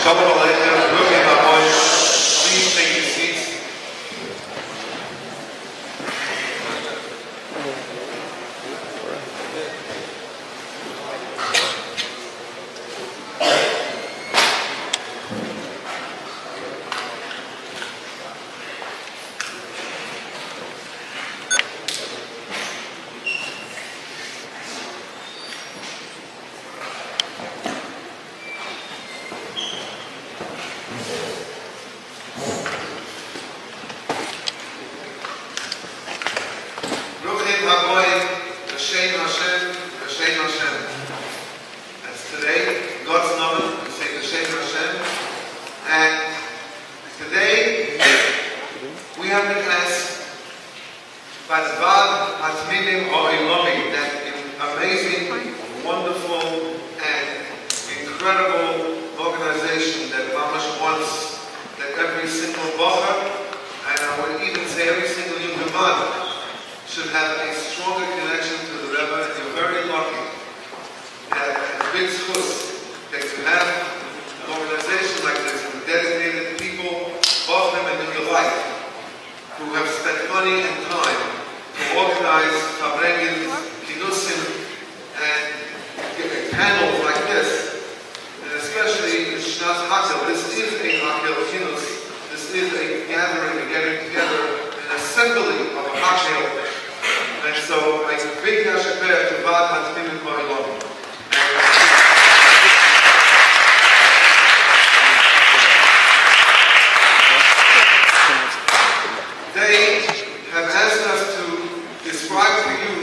Shalom Aleichem, Ruchim Haboim. Please take your seats. Panels like this, and especially in Shnas Hakhel, this is a Hakhel. This is a gathering, a getting together, an assembly of a Hakhel. And so, like a big Yashaper to Vad Hatzmim Koilom. They have asked us to describe to you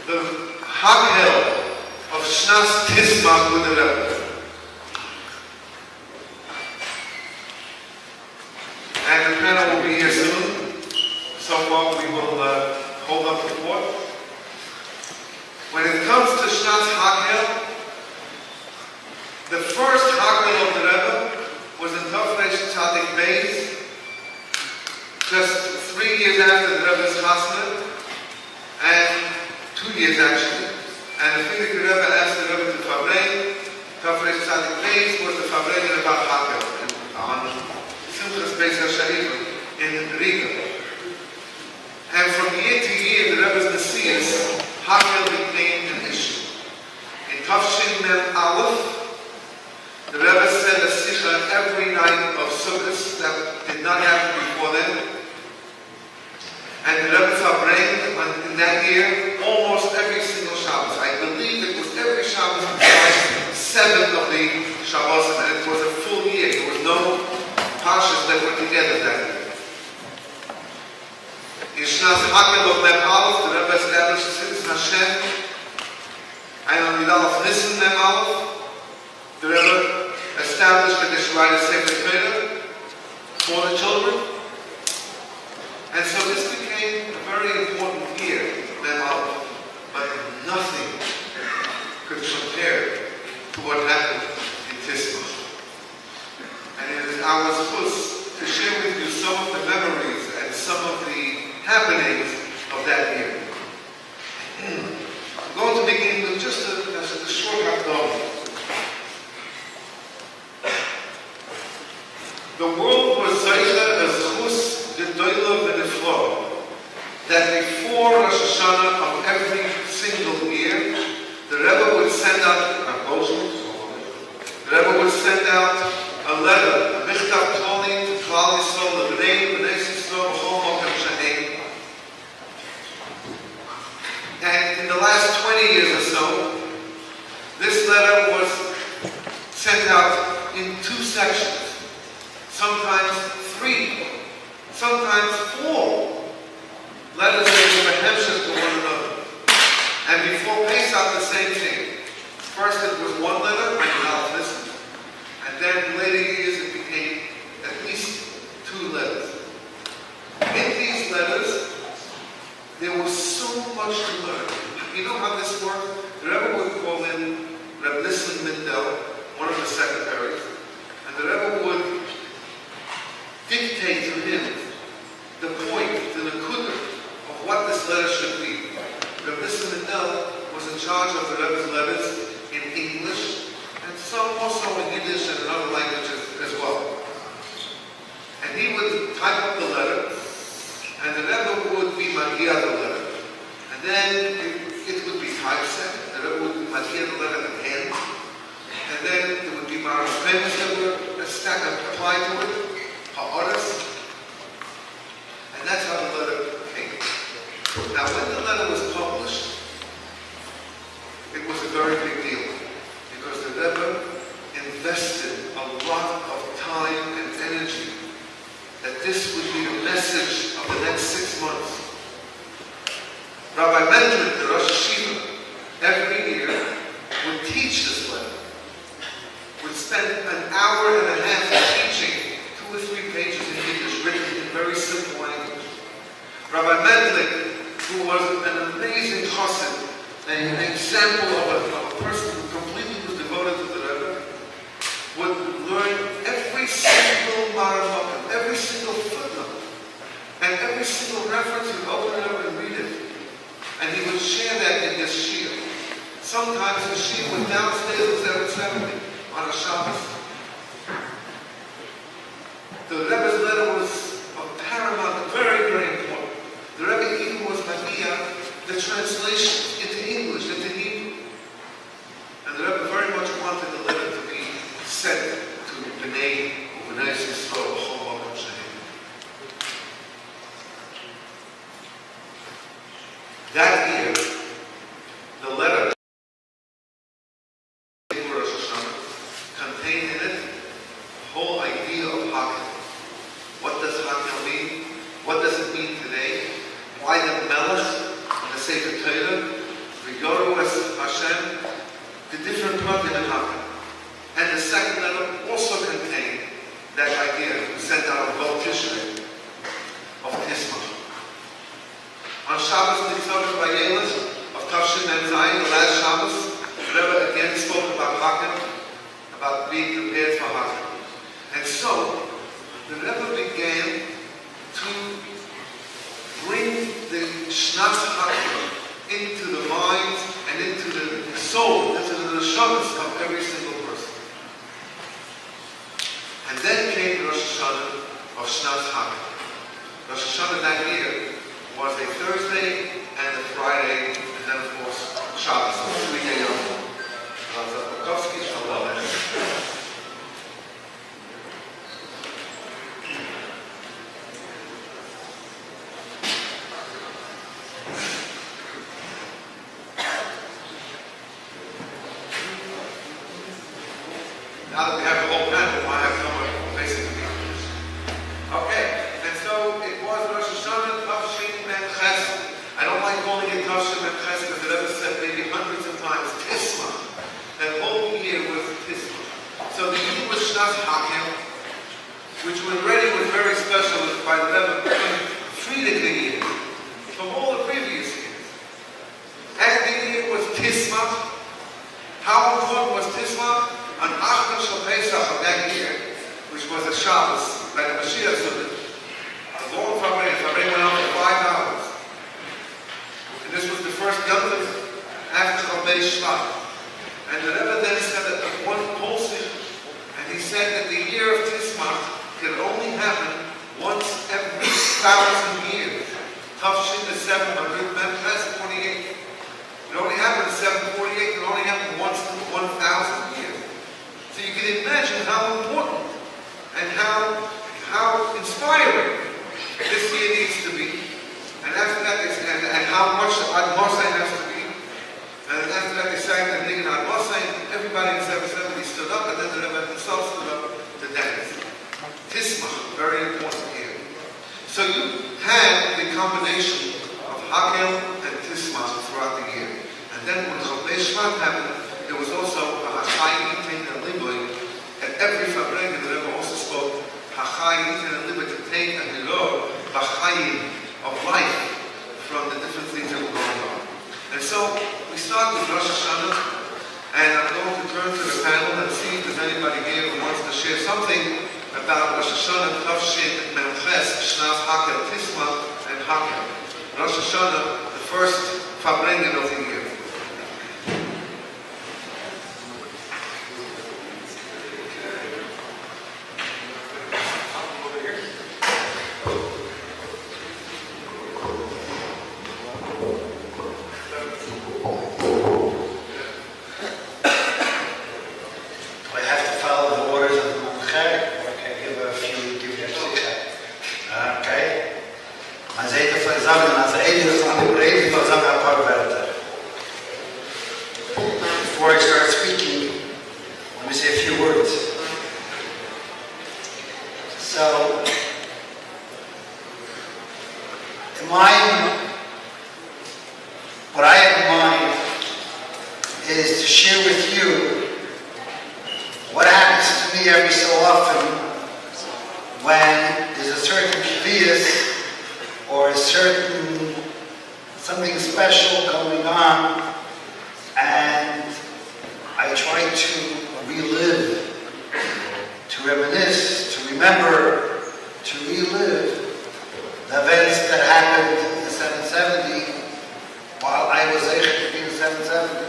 the Hakhel of Shnas Tismach with the Rebbe. And the panel will be here soon. So far we will hold up the fort. When it comes to Shnas Hakhel, the first Hakhel of the Rebbe was in Tishrei Tzadik Beis, just 3 years after the Rebbe's Chasna, and 2 years actually. And the thing that the Rebbe asked the Rebbe to Tishrei Tzadik Beis was the Tishrei about Hakhel on Simchas Beis HaSha'im in Riga. And from year to year, the Rebbe's Messias, Hakhel became an issue. In Tafshin Mem Aleph, the Rebbe said a Sikha every night of Sukkot that did not happen before then. And the Rebbe Tishrei in that year, almost every single Shabbos. I believe it was every Shabbos besides 7 of the Shabbos, and it was a full year. There was no Pashas that were together that year. In Shnas Hakhel of Mem Aleph, the Rebbe established Tzitz Hashem, and on the Aleph Nissen Mem Aleph, the Rebbe established that they should write a Sefer Torah for the children. And so this became a very important year, Mem Aleph, but nothing could compare to what happened in Tishrei. And it is our zchus to share with you some of the memories and some of the happenings of that year. I'm going to begin with just a short hapdom. The world was Zaycha as zchus v'doila v'niflo, that before Rosh Hashanah of every single year, the Rebbe would send out Goldshmidt. The Rebbe would send out a letter, a michtav toli to Klal Yisrael, the name of the Yisrael, b'chol mokem she'ein. And in the last 20 years or so, this letter was sent out in 2 sections, sometimes 3, sometimes 4 letters that were hemshech to one another. And before Pesach, the same thing. First it was 1 letter, and now listen. And then in later years it became at least 2 letters. In these letters, there was so much to learn. You know how this worked? The Rebbe would call in Rebbe Nissen Mindel, one of the secretaries, and the Rebbe would dictate to him the point, the nekudah of what this letter should be. Rebbe Nissen Mindel was in charge of the Rebbe's letters in English and some also in Yiddish and in other languages as well. And he would type up the letter, and the Rebbe would be magia the letter. And then it would be typeset. The Rebbe would be magia the letter at the end. And then there would be marafems that were applied to it, ha'oras. And that's how the letter came. Now, when the letter was published, it was a very big deal, because the Rebbe invested a lot of time and energy that this would be the message of the next 6 months. Rabbi Mendel, the Rosh Yeshiva, every year would teach this letter, would spend an hour and a half teaching 2 or 3 pages in Yiddish, written in very simple language. Rabbi Mendel, who was an amazing chassid, an example of a person who completely was devoted to the Rebbe, would learn every single maramakim, every single footnote, and every single reference. He would open it up and read it. And he would share that in his shir. Sometimes his shir was downstairs at 770 on a Shabbos. The Rebbe's letter was of paramount, very, very important. The Rebbe even was magia the translation into English, into Hebrew. And the Rebbe very much wanted the letter to be sent to B'nai Yisrael, B'chol Makom Shehem. That year, the letter for Rosh Hashanah contained in it the whole idea of Hakhel. What does Hakhel mean? What does it mean today? Why the Melech and the Sefer Torah, the Yoru as Hashem, the different plugin in Hakhel. And the second letter also contained that idea sent out of Tishrei, of Tisma. On Shabbos Nitzavim Vayelas of Tafshin and Zayin, the last Shabbos, the Rebbe again spoke about Hakhel, about being prepared for Hakhel. And so, the Rebbe began to bring the Shnas Hakhel into the minds and into the soul, into the neshamas of every single person. And then came the Rosh Hashanah of Shnas Hakhel. Rosh Hashanah that year was a Thursday and a Friday, and then of course Shabbos, 3-day Yom. Zaklikovsky, Shalom. Now that we have the whole panel, I have somewhere basically. Okay, and so it was Rosh Hashanah, Tafshin, and Ches. I don't like calling it Tafshin and Ches because it ever said maybe hundreds of times Tisma. That whole year was Tisma. So the year was Shnas Hakhel, which already was very special by the Rebbe treated the year from all the previous years. And the year was Tisma. How important was Tisma? On Achron Shal Pesach of that year, which was a Shabbos, like a Mashiach Sukkot, a long Fabri went on for 5 hours. And this was the first Yom Tov after Chol Shvat. And the Rebbe then said that one Polsik, and he said that the year of Tisma could only happen once every 1,000 years. Tafshin is 700, Memphis 48. It only happened in 748, it only happened once in 1,000 years. So you can imagine how important and how inspiring this year needs to be. And after that, and how much Ad Mosai has to be. And after that, they sang the Nigan Ad Mosai, and everybody in 770 stood up, and then the Rebbe himself stood up to dance. Tisma, very important here. So you had the combination of Hakhel and Tisma throughout the year. And then when Chol Shvat happened, there was also a Hachai Yitin and Liboy. At every Fabrik, the Rebbe also spoke Hachai Yitin and Liboy, to take a Hilor, Bachayim, of life from the different things that were going on. And so we start with Rosh Hashanah, and I'm going to turn to the panel and see if there's anybody here who wants to share something about Rosh Hashanah, Tafshin, Memches, Shnas Hakhel, Tisma, and Hakhel. Rosh Hashanah, the first Fabringen of the year. every so often when there's a certain kvias or a certain something special going on, and I try to relive, to reminisce, to remember, to relive the events that happened in the 770 while I was able to be in 770.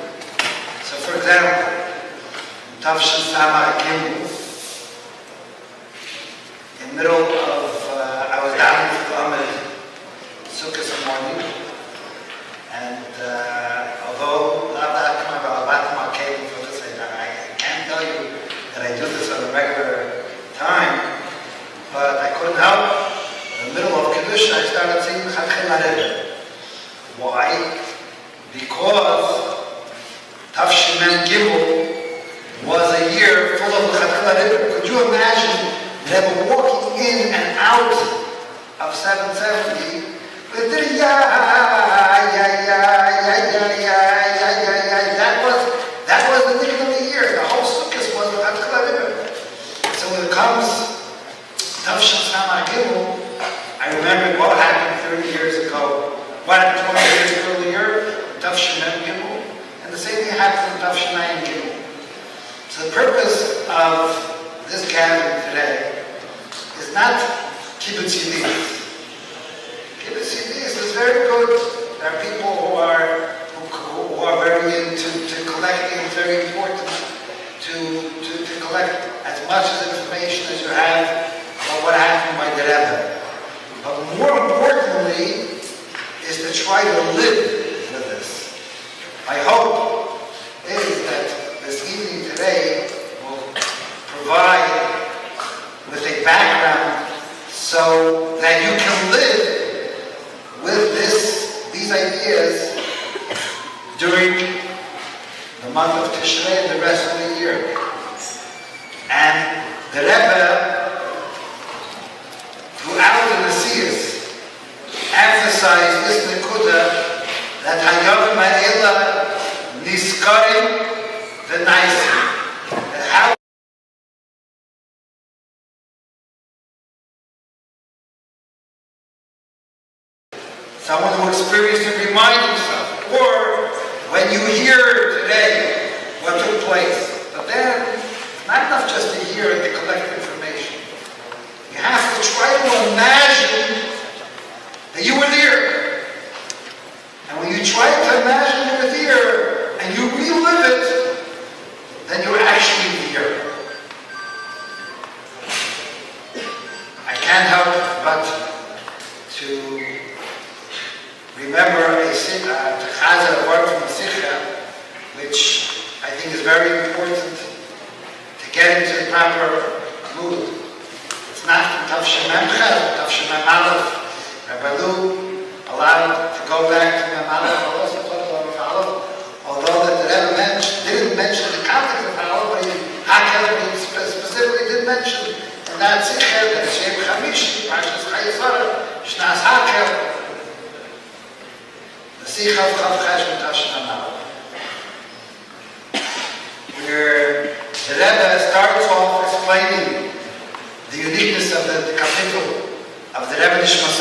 So for example, Tishrei in the middle of, I was down in Ahmed Sukkot morning, and although I can't tell you that I do this on a regular time, but I couldn't help. In the middle of Kiddush, I started singing Rebbe. Why? Because Tafshin Gimel was a year full of Rebbe. Could you imagine Rebbe walking in and out of 770 with the that was the thing of the year. The whole sukkah was Rebbe. So when it comes Tafshin Gimel, I remember what happened 30 years ago, what happened 20 years earlier, Tafshin Gimel, and the same thing happened in Tafshin Gimel. So the purpose of this gathering today is not kibbutz yidis. Kibbutz yidis is very good. There are people who are very into collecting. It's very important to collect as much information as you have about what happened by the Rebbe. But more importantly is to try to live with this. My hope is that this evening today will provide with a background so that you can live with these ideas during the month of Tishrei and the rest of the year. And the Rebbe, throughout the Messias, emphasized this nekuda that Hayom Ha'ela Niskarim V'Naisim. That how someone who experienced it remind himself, or when you hear today what took place. But then, it's not enough just to hear and to collect information. You have to try to imagine that you were there. And when you try to imagine you were there and you relive it, then you're actually there. I can't help but to remember a word from the Sikha, which I think is very important to get into the proper mood. It's not from Tafshin Memchel, Tafshin Memalef. Rabbi Lu allowed to go back to Memalef, although the Rebbe didn't mention the context of Halal, but Hakhel specifically did mention in that Sikha that Shem Chamishi, Parshas Chayesara, Shnas Hakhel, the Sikha of Chav Chesed Tafshin Memalef, where the Rebbe starts off explaining the uniqueness of the capital of the Rebbe Nishmas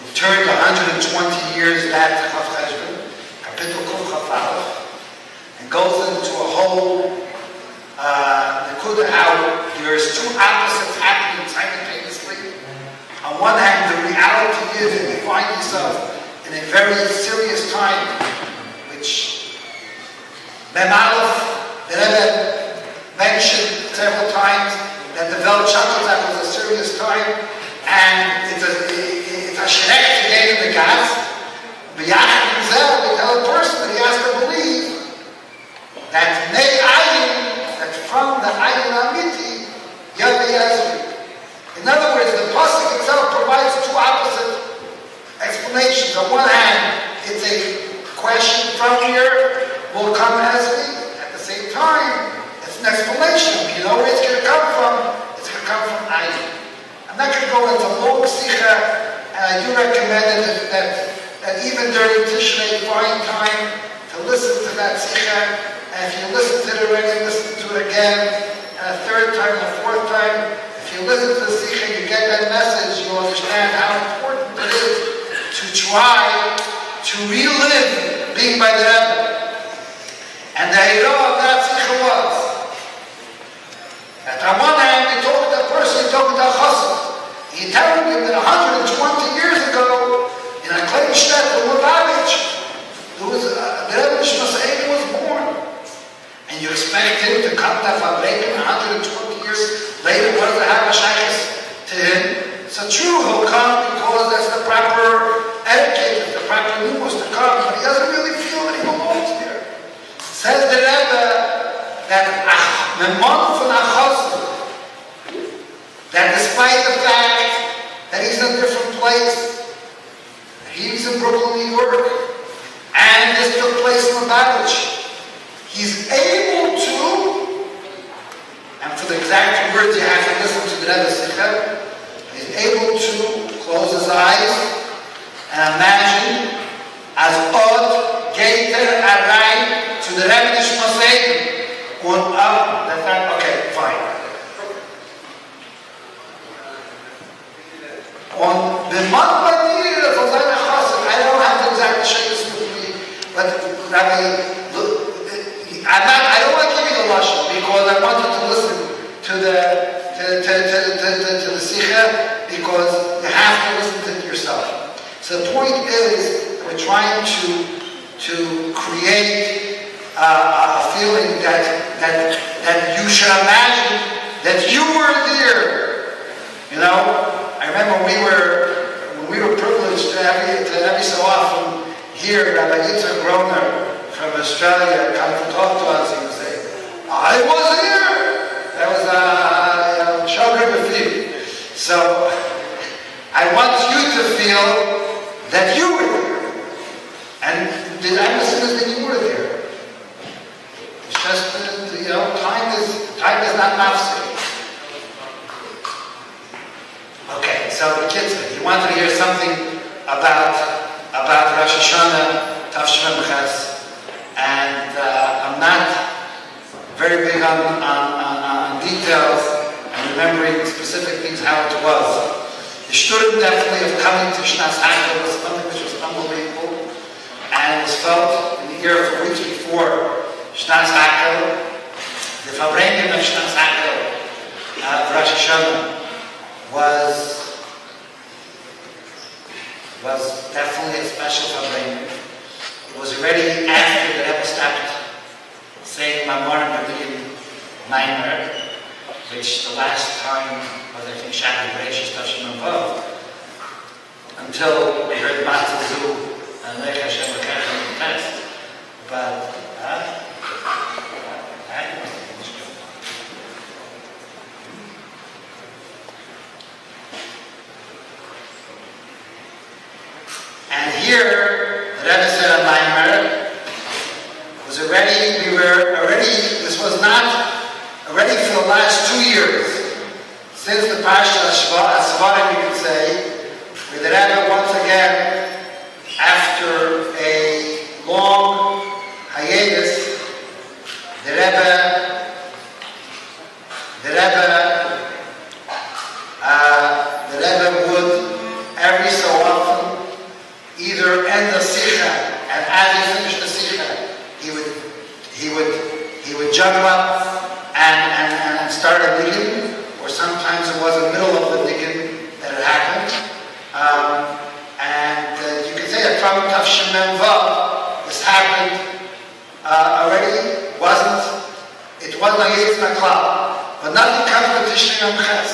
who turned 120 years back to Chav Chesed, capital Kuf Chav Aleph, and goes into a whole nekuda how there's two opposites happening simultaneously. On one hand, the reality is that you find yourself in a very serious time, which Mem Aleph, the Rebbe mentioned several times that the Vel Shachatzak was a serious time, and it's a shrek today in the gas. B'yachid himself, we tell a person that he has to believe that Nei Ayin, that from the Ayin Amiti, Yavi Yazri. In other words, the pasuk itself provides two opposite explanations. On one hand, it's a question from here will come as me. At the same time, it's an explanation. You know where it's going to come from? It's going to come from Ayin. I'm not going to go into long sikha, and I do recommend that even during Tishrei, find time to listen to that sikha. And if you listen to it already, listen to it again. And a third by the Rebbe. And the hero of that sikha was that on one hand, you talk to a person, you talk to a chassid. You tell him that 120 years ago, in a clay shtetl in Lubavitch, the Rebbe Shnas Hakhel was born. And you expect him to come to Fabrekin 120 years later, what does it have a shaykhs to him? So true, he'll come because that's the proper etiquette, it's the proper nuance to come, but he doesn't really feel that he belongs there. Says the Rebbe that that despite the fact that he's in a different place, he's in Brooklyn, New York, and this took place in Lubavitch, he's able to, and for the exact words you have to listen to the Rebbe Sikha, he's able to close his eyes and imagine as Od Geiter Arai to the Rebbe Shnas Hakhel on up the fact, okay, fine. On the month by the year of Ozana Chassid, I don't have the exact shapes with me, but Rabbi, I don't want to give you the lashon because I want you to listen to the sikha because you have to listen to it yourself. So the point is, we're trying to create a feeling that you should imagine that you were there. You know, I remember when we were privileged to every so often hear Rabbi Yitzchok from Australia come to talk to us. He would say, "I was here." That was a shocker to feel. So I want you to feel that you were there, and the emphasis is that you were there. It's just time is not mafsik. Okay, so the kids, you wanted to hear something about Rosh Hashanah, Tavshmem Ches, and I'm not very big on details and remembering specific things how it was. The shturim definitely of coming to Shnas Hakhel was something which was unbelievable, and it was felt in the year of weeks before Shnas Hakhel, the Fabrengen of Shnas Hakhel, Rosh Hashanah, was definitely a special Fabrengen. It was already after the Rebbe stopped saying Mamorim Rabin Maimer, which the last time was, I think, Shachar Bereshis Tashim above, until we heard Matzazu and Lech Hashem Lekach in the test. But, and here, the Rebbe said a Maimer, this was not already for the last 2 years, since the Parsha Asvarim, you could say, where the Rebbe once again, after a long hiatus, the Rebbe would every so often either end the sikha, and as he finished the sikha, he would jump up and start a niggin, or sometimes it was in the middle of the niggin that it happened. And you could say that from Tavshim Mem Vav, this happened already. It wasn't a Yitzchok Klal, but nothing comes to Tishrei Yom Ches.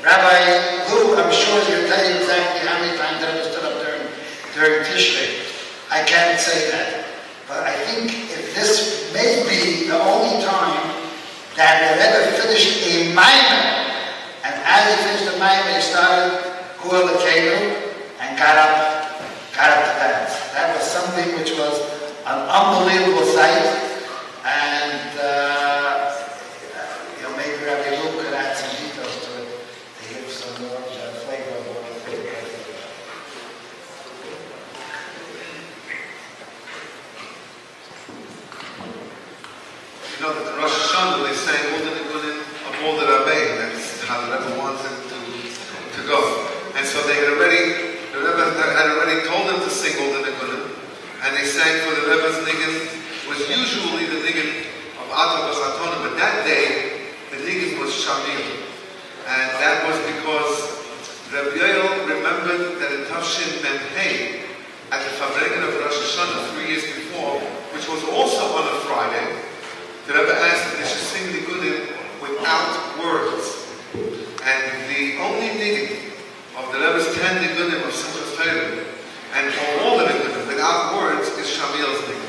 Rabbi Lou, I'm sure, is going to tell you exactly how many times I stood up during Tishrei. I can't say that. But I think if this may be the only time that the Rebbe finished a Maimer, and as he finished the Maimer, he started Kuah L'Keinu and got up to dance. That was something which was an unbelievable sight. And maybe Rabbi Luke could add some details to it to give some more flavor of what he did. You know that the Rosh Hashanah, they sang all the Nigunim of all the Rabbeim. That's how the Rebbe wants it to go. And so the Rebbe had already told them to sing all the Nigunim. and they sang for the Rebbe's niggin. Was usually the niggin of Ato B'Chatonim, but that day the niggin was Shamil. And that was because Rebbe remembered that in Tafshin Ben Hey, at the Fabrengen of Rosh Hashanah 3 years before, which was also on a Friday, the Rebbe asked that they should sing the Nigunim without words. And the only niggin of the Rebbe's 10 Nigunim of Simchas Torah, and for all the Nigunim without words, is Shamil's niggin.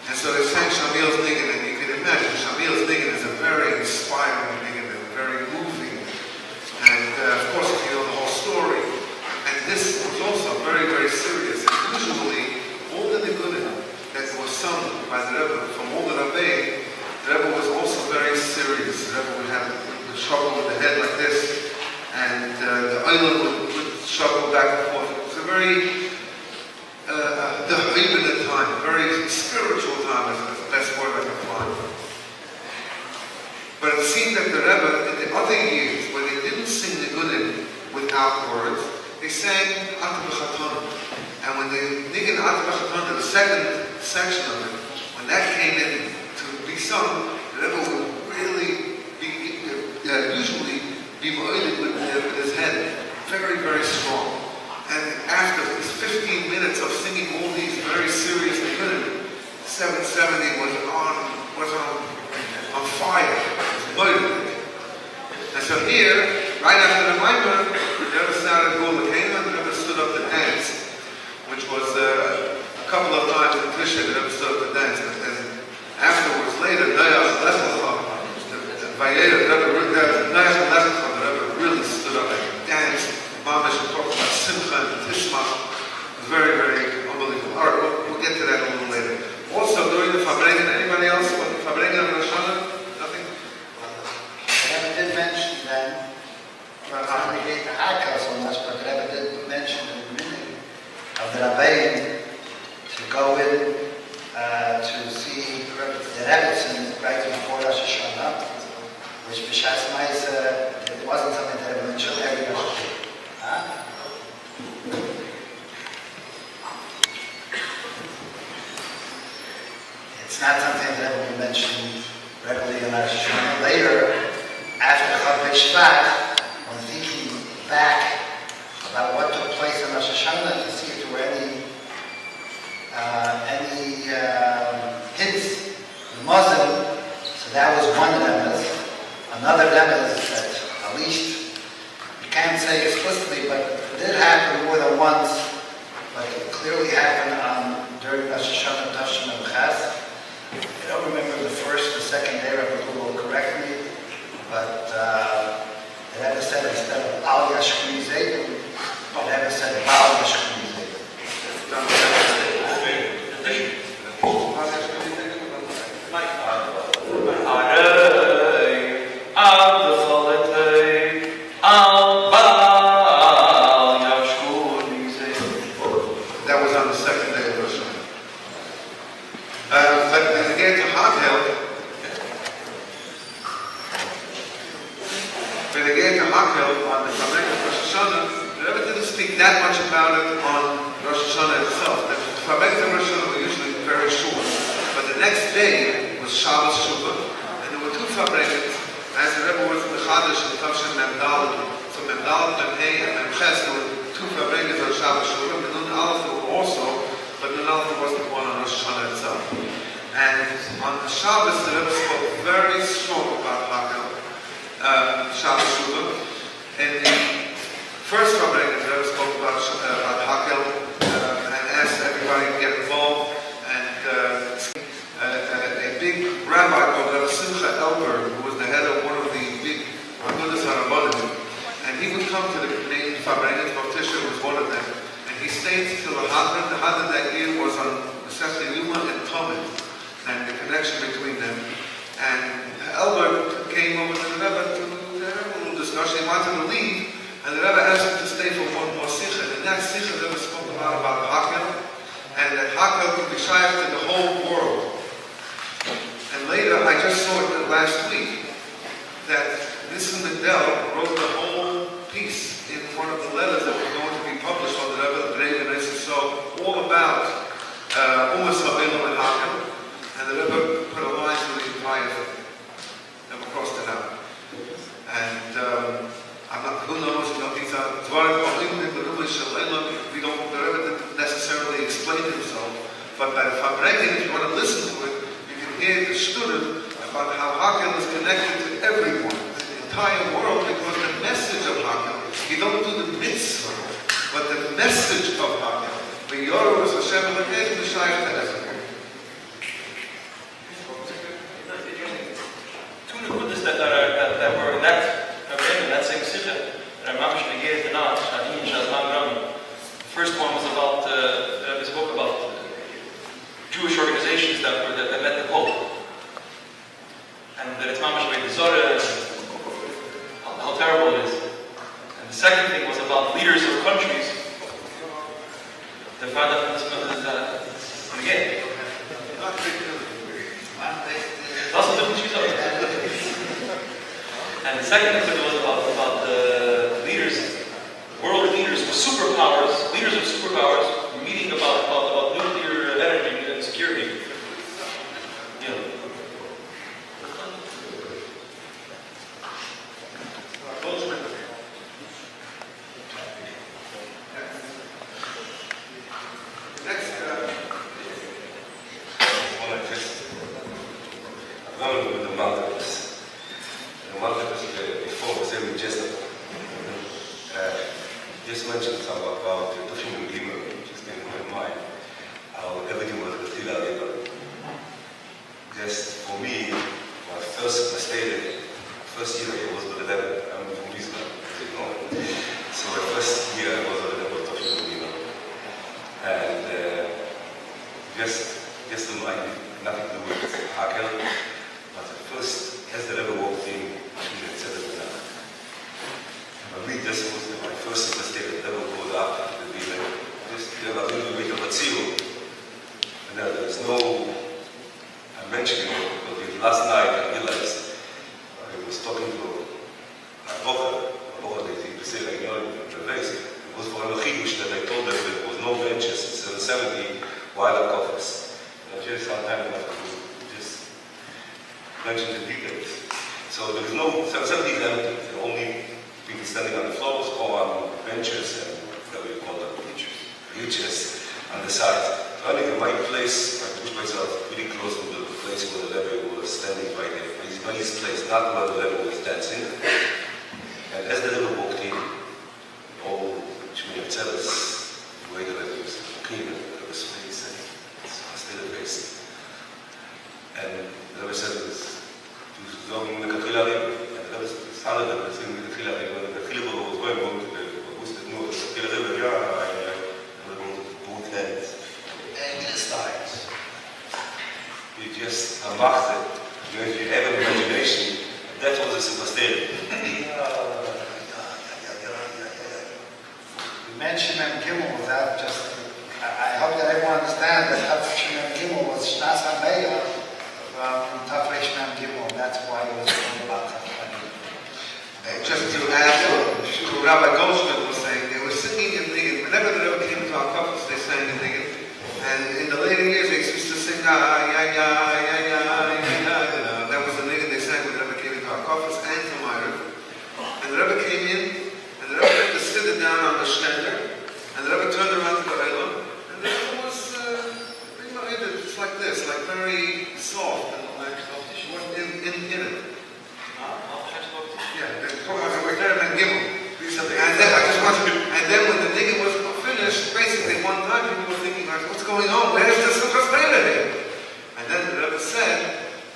And so they sang Shamil's niggin, and you can imagine Shamil's niggin is a very inspiring niggin, and very moving. And of course, if you know the whole story, and this was also very, very serious. And usually, all the Nigunim that were sung by the Rebbe from all the Rabbis, the Rebbe was also very serious. The Rebbe would have the struggle with the head like this, and the island would struggle back and forth. It was a very the Rebbe time, very spiritual time, is the best word I can find. But it seemed that the Rebbe, in the other years, when they didn't sing the Nigunim without words, they sang Ato B'Chatonim. And when the Niggin Ato B'Chatonim, the second section of it, when that came in to be sung, the Rebbe would really be, usually be moided with his head, very, very strong. And after these 15 minutes of singing all these very serious Nigunim, 770 was on fire. And so here, right after the Maimon, the Rebbe started Goldshmidt, and the Rebbe stood up to dance, which was a couple of times in Tishrei the Rebbe stood up to dance. And afterwards, later, the Rebbe really stood up and danced. Mamish and talked about Simcha and Tishma. It was very, very unbelievable. All right, we'll get to that a little later. Also, during the Fabrengen, anybody else? What the Fabrengen of Rosh Hashanah? Nothing? The Rebbe did mention then, not negate the Hakhel so much, but the Rebbe did mention in the beginning of the Rabbis to go in to see the Rabbis right before Rosh Hashanah, which B'Shas Ma'aseh, it wasn't something that Rebbe mentioned every Rosh Hashanah. It's not something that will be mentioned regularly in Rosh Hashanah. Later, after Chav Shvat, when thinking back about what took place in Rosh Hashanah, to see if there were any hints in Muslim, so that was one remez. Another remez that at least you can't say explicitly, but it did happen more than once, but it clearly happened during Rosh Hashanah Tafshin and Chas. I don't remember the first or second day, Rebbe will correct me, but the Rebbe said instead of Al Yashkuni Zaydim, the Rebbe said Baal Yashkuni Zaydim. That was on the second day of Rosh Hashanah. But again, to Hakhel, on the Fabrengen of Rosh Hashanah, the Rebbe didn't speak that much about it on Rosh Hashanah itself. The Fabrengen of Rosh Hashanah were usually very short. But the next day was Shabbos Shuvah, and there were two Fabrengens, as the Rebbe was in the Chadash and Tafshin Memdal. So Memdal, Memhei, and Memches, there were two Fabrengens on Shabbos Shuvah, and Nun Aleph there were also, but Nun Aleph wasn't one on Rosh Hashanah itself. And on the Shabbos, the Rebbe spoke very strong about Hakhel, Shabbos Shuvah. In the first Fabrengen, the Rebbe spoke about Hakhel and asked everybody to get involved. And a big rabbi called Rebbe Eliezer, who was the head of one of the big Agudas HaRabbanim, and he would come to the main Fabrengen, Tishrei was one of them, and he stayed till the Hadran. The Hadran that year was on Masechet Yuma and Talmud, and the connection between them. And Elber came over to the Rebbe to have a little discussion. He wanted to leave, and the Rebbe asked him to stay for one more Sikha. And in that Sikha, the Rebbe spoke a lot about Hakhel, and that Hakhel could be shaykh to the whole world. And later, I just saw it last week, that Nissim Mendel wrote the whole piece in one of the letters that were going to be published on the Rebbe, the Rebbe, and so all about But by the Fabrengen, if you want to listen to it, you can hear the student about how Hakhel is connected to everyone, the entire world, because the message of Hakhel, you don't do the mitzvah, but the message of Hakhel. But Yorah was Hashem Elokeinu to shayach to everyone. Two nekudas that were in that same sikha, that are mamish negayed to not, Shadin, Shazman, Rami. The first one was about this book about Jewish organizations that met the Pope, and that it's mamish by the Zorah, how terrible it is. And the second thing was about leaders of countries. The fact that this is again. That's a different choose. And the second thing was about the leaders, world leaders of superpowers, leaders of superpowers, meeting about nuclear energy and security. You know. Goldshmidt. Next, with the mountains. The mountains before was every just mentioned some about the Tishrei which is in my mind, how everything was the Tila River. Just for me, my first year I was with the level, I'm from Israel, you know. So the first year I was with the level of Tishrei, and just to mind, nothing to do with Hakhel. But at first, as the Rebbe walked in, she said it enough. For me, this was my first mistake. The Rebbe pulled up to be like, just give a little bit of a tzio. And then there was no mentioning it, because last night I realized I was talking to Avraham, they say like, the base. It was for a chidush that I told them there was no benches in 70 wild coffers. Just sometimes I have to just mention the details. So there is no, 70 is empty. There are only people standing on the floors or on benches and what we call them, bleachers on the side. So I think my place, I put myself really close to the place where the Rebbe was standing right there. His place, not where the Rebbe was dancing. And as the Rebbe walked in, all Shmini Atzeres, the way the Rebbe was looking at the Rebbe's face, and still a face. And the Rebbe said, going in the Katila River, and the Rebbe started them saying the Katila River, and the Katila River was going on to the Augustus Noor, the Katila River, and the Rebbe was both hands. And just eyes. You just unbox it. If you have an imagination, that was a superstition. You mentioned Mem Gimel without just. I hope that everyone understands that Tafresh Mem Gimel was Shnas Hakhel from Tafresh Mem Gimel. That's why it was called about Tafresh. just to add to Rabbi Goldshmidt was saying, they were singing in Niggin. Whenever the Rebbe came to our couples, they sang in Niggin. And in the later years, they used to sing, that was the Niggin they sang when the Rebbe came into our couples and to Myra. And the Rebbe came in, and the Rebbe had to sit it down on the Sternberg, and the Rebbe turned around to the Eilam, and the Rebbe was, just like this, like very soft, and like in it. Yeah, and then when the Niggin was finished, basically one time people were thinking, like, what's going on? Where's the Sukkot here? And then the Rebbe said,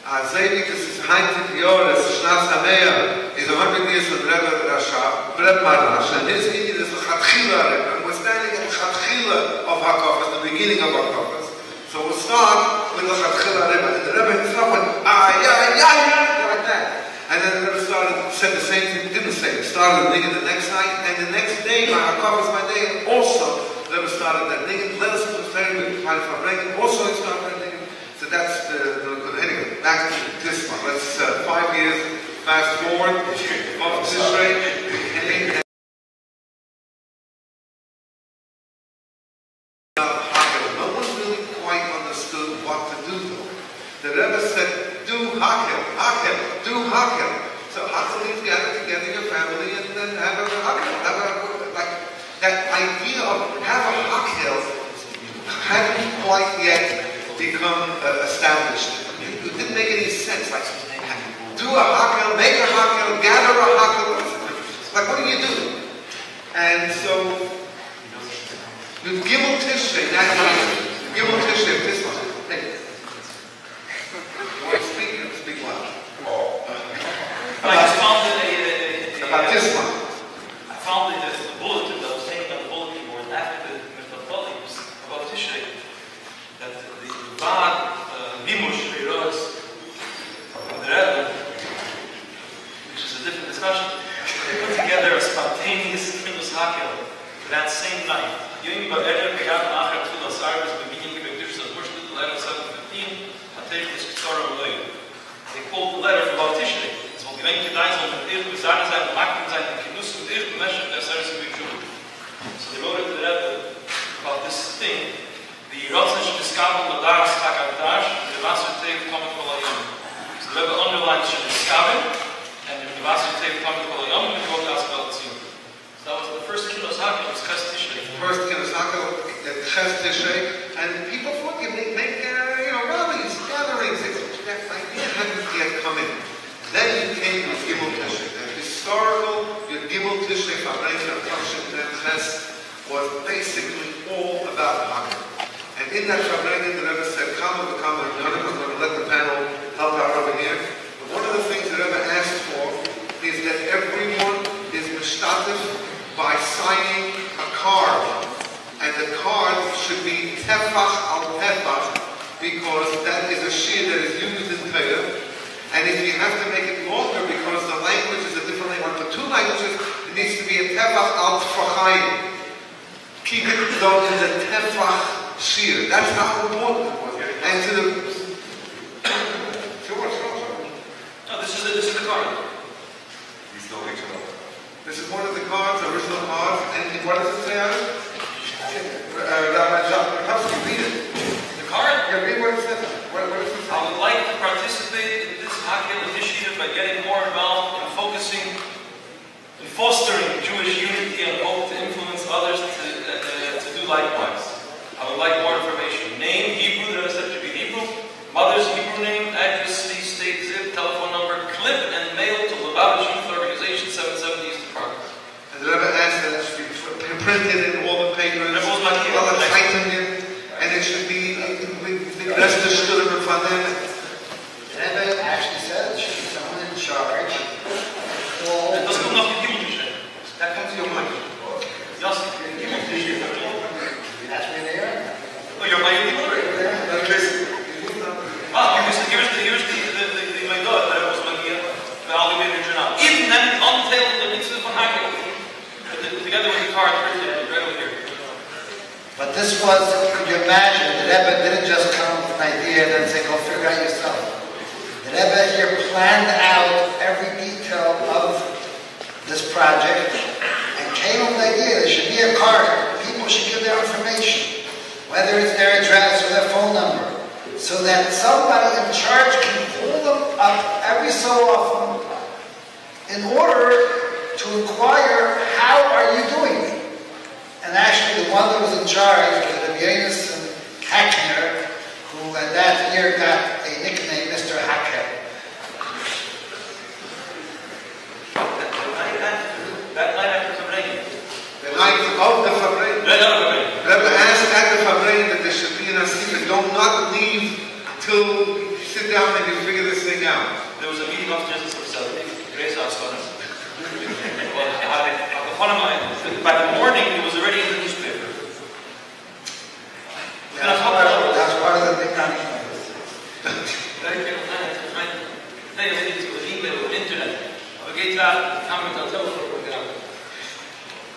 Zaydikus is Heintig Yoris, Shnas Hakhel, is 100 years from Rebbe Rashab, Rebbe Marash, and his Indian is the Chatchila Rebbe, and we're standing at the Chatchila of HaKofas, the beginning of HaKofas. So we'll start with the Chatchila Rebbe, and the Rebbe himself went, like that. And then the Rebbe said the same thing, didn't say it, started the Niggin the next night, and the next day, by HaKofas by day, also, the Rebbe started that Niggin, let us put very good part of our breaking, also he started that Niggin. So that's anyway, back to this one. Let's 5 years fast forward of Tishrei. No one really quite understood what to do though. The Rebbe said, do Hakhel, do Hakhel. So Hakhel means gather together your family and then have a Hakhel. Like that idea of have a Hakhel hadn't quite yet become established. It didn't make any sense. Like, do a hakel, make a hakel, gather a hakel. Like, what do you do? And so, with Gimel Tishrei, that's what I do. Gimel Tishrei, this one. Hey. You want to speak? Speak loud. I just found About this one. I found the bulletin that was hanging on the bulletin board after the methodology was about Tishrei, that the bad Mimush Reiros of the Rebbe, which is a different discussion, they put together a spontaneous Shnas Hakhel that same night. They quote the letter from about Tishrei. So the main guys on the field was on the Makrim side and Kinus with the Meshach that serves to be Jew. So they wrote it to the Rebbe about this thing. The Rotznish Diskabel Madaras Takavdash, the Master Tev Tomet Kolayim. So the Rebbe underlines Diskabel, and the Master Tev Tomet Kolayim, and he wrote the Asbel Tzim. So that was the first Shnas Hakhel, was Ches Tishrei. First Shnas Hakhel, Ches Tishrei, and people thought you make rallies, gatherings. That idea hadn't yet come in. Then you came with Gimel Tishrei. The historical Gimel Tishrei Fabrein of Goldshmidt and Ches was basically all about Hakhel. And in that Fabrein, the Rebbe said, "Come and become a Yonim." I'm going to let the panel help out over here. But one of the things the Rebbe asked for is that everyone is mishtatif by signing a card. And the card should be tefach al tefach, because that is a shir that is used in Torah. And if you have to make it longer because the language is a different language, for two languages, it needs to be a tefach al tefachayim. Keep it though in the tefach shir. That's how important it was. And to the... Sure. No, this is the card. This is one of the cards, original cards. And what does it say on it? Rabbi Zaklikovsky, read it. The card? Yeah, read what it says. What does it say? I would like to participate in this Hakhel initiative by getting more involved in fostering Jewish unity and hope to influence others to do likewise. I would like more information. Name, Hebrew, the rest have to be Hebrew. Mother's Hebrew name, address, city, state, zip, telephone number, clip, and mail to Lubavitch Youth Organization, 770 East Park. And the Rebbe asked that it should be printed in all the papers, and it should be the rest of the student from them. The Rebbe actually said it should be someone in charge. And das kommt noch die Bibel. That comes to your mind. Yosef, That's where they are. oh, you're my Hebrew? Ah, here's the Maidot that I was magia, the Oliver Journal. Even then, on the table, the mitzvah von Hakhel, together with the card printed right over here. But this was, could you imagine, the Rebbe didn't just come with an idea and then say, go figure out yourself. The Rebbe here planned out every detail of this project and came up with the idea there should be a card. People should give their information, whether it's their address or their phone number, so that somebody in charge can pull them up every so often in order to inquire, how are you doing? And actually the one that was in charge was Rebbe and Hackner, who at that year got a nickname, Mr. Hakhel. That night after Fabrein. The night of the Fabrein. Rebbe asked at the Fabrein that there should be an asif. Do not leave until you sit down and you figure this thing out. There was a meeting upstairs in Sarasota. Grace Aslan. By the morning, it was already in the newspaper. That's part of the big conference.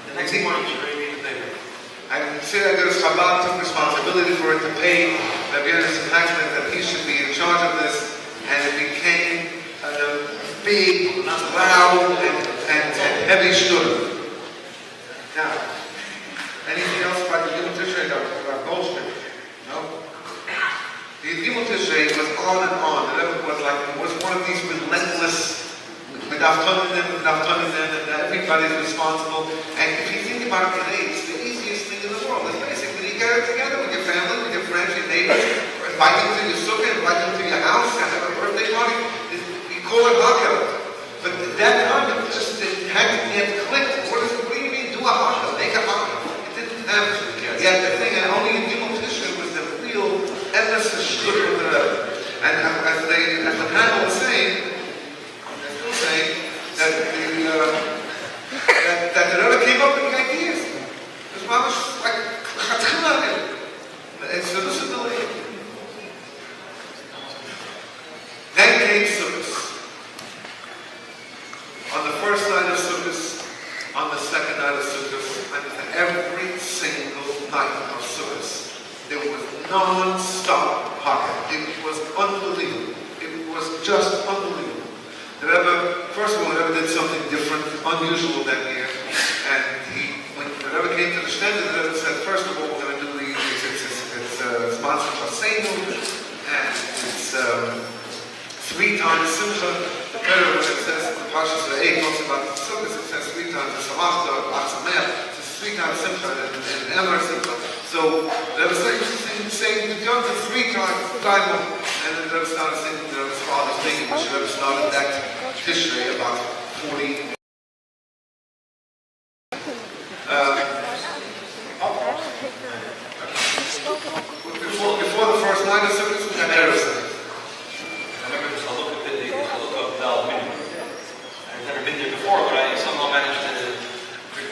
The next morning, she already made the paper. And consider that Chabad took responsibility for it to pay Rebbe Yosef Hackman that he should be in charge of this, and it became a big, loud, and heavy shul. Now, anything else about the Gimel Tishrei, about Goldshmidt? No? The Gimel Tishrei was on and on. The Rebbe was one of these relentless, and everybody's responsible. And if you think about it today, it's the easiest thing in the world. It's basically you get it together with your family, with your friends, your neighbors. invite them to your sukkah, invite them to your house, and have a birthday party. We call it Hakhel. But at that time, it just hadn't yet clicked. What do you mean, do a Hakhel? Make a Hakhel. It didn't have yet the thing, and only in Gimel Tishrei was the real emphasis of the Rebbe. And as the panel was saying, they're still saying that the Rebbe came up with the ideas. It was almost like and so this is the way. Then came Sukkot. On the first night of Sukkot, on the second night of Sukkot, and every single night of Sukkot, there was non-stop Hakhel. It was unbelievable. It was just unbelievable. The Rebbe, first of all, the Rebbe did something different, unusual that year. And when the Rebbe came to the Sternberg, the Rebbe said, first of all, we're going to do it's sponsored by Seinu, and it's 3 times Simcha. The Torah, when it says, the Parshas Re'eh talks about the Sukkot, it says 3 times the Samachta, Atzamer, it's 3 times Simcha, and Emer Simcha. So, the Rebbe saying the Yom 3 times, and then the Rebbe started singing the Rebbe's father's thing, which the Rebbe started that Tishrei about 40. Before the first night of Sukkot, we had Erev Sukkot. I remember this Halukah of Bal Mini. I've never been there before, but I somehow managed to the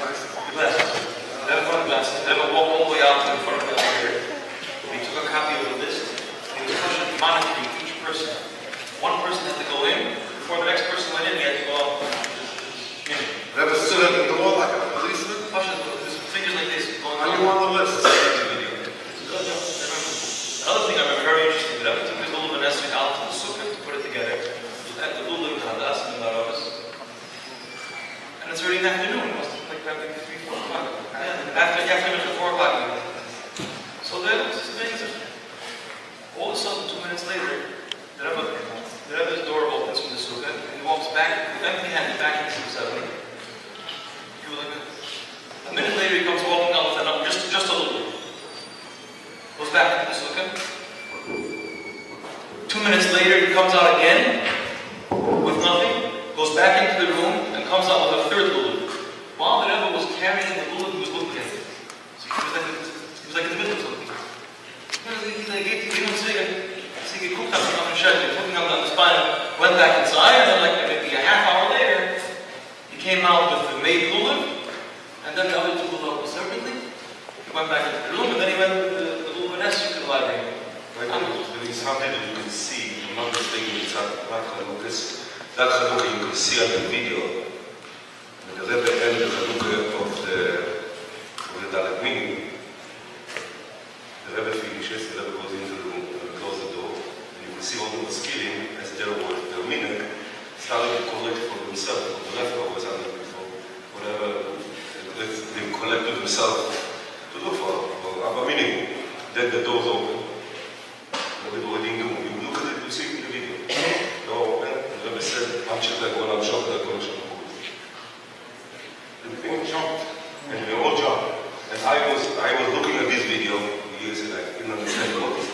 glasses. Never front glasses. Never walked all the way out to the front of the elevator. He took a copy of the list. He was monitoring each person. One person had to go in. Before the next person went in, he had to go out. Rebbe stood at the door like a policeman. His fingers like this. Are you on the list? Another thing I remember very interesting, the Rebbe took his little Vanessa out to the sukkah to put it together. At the little Hadas and the Rabbis. And it's already in the afternoon. It must have like probably 3, 4 o'clock. Yeah, after 4 o'clock. So there was this thing. All of a sudden, 2 minutes later, the Rebbe's door opens from the sukkah and he walks back with empty-handed back into the assembly. You were like, a minute later, he comes walking out with another, just a little bit. Goes back into the sukkah. 2 minutes later, he comes out again with nothing, goes back into the room, and comes out with a third lulav. While the Rebbe was carrying the lulav, he was looking at it. So he was like in the middle of something. He cooked up on the spine, went back inside, and then like maybe a half hour later, he came out with the made lulav, and then the other 2 lulav separately. He went back into the room, and then he went with the lulav and to the library. There is something that you can see, I'm not mistaken, it's not Chalukas. That Chaluka you can see on the video. The Rebbe and the Chaluka of the Dalet Minim. The Rebbe finishes, the Rebbe goes into the room, and closes the door, and you can see all the skilling as their minute started to collect for themselves, for the leftovers under before, whatever they collected themselves to look for Abba Minim. Then the doors open. You look at it, you see the video. They open, the Rebbe said, I'm shocked. Everything jumped. And we all jumped. And I was looking at this video years and I didn't understand what it was.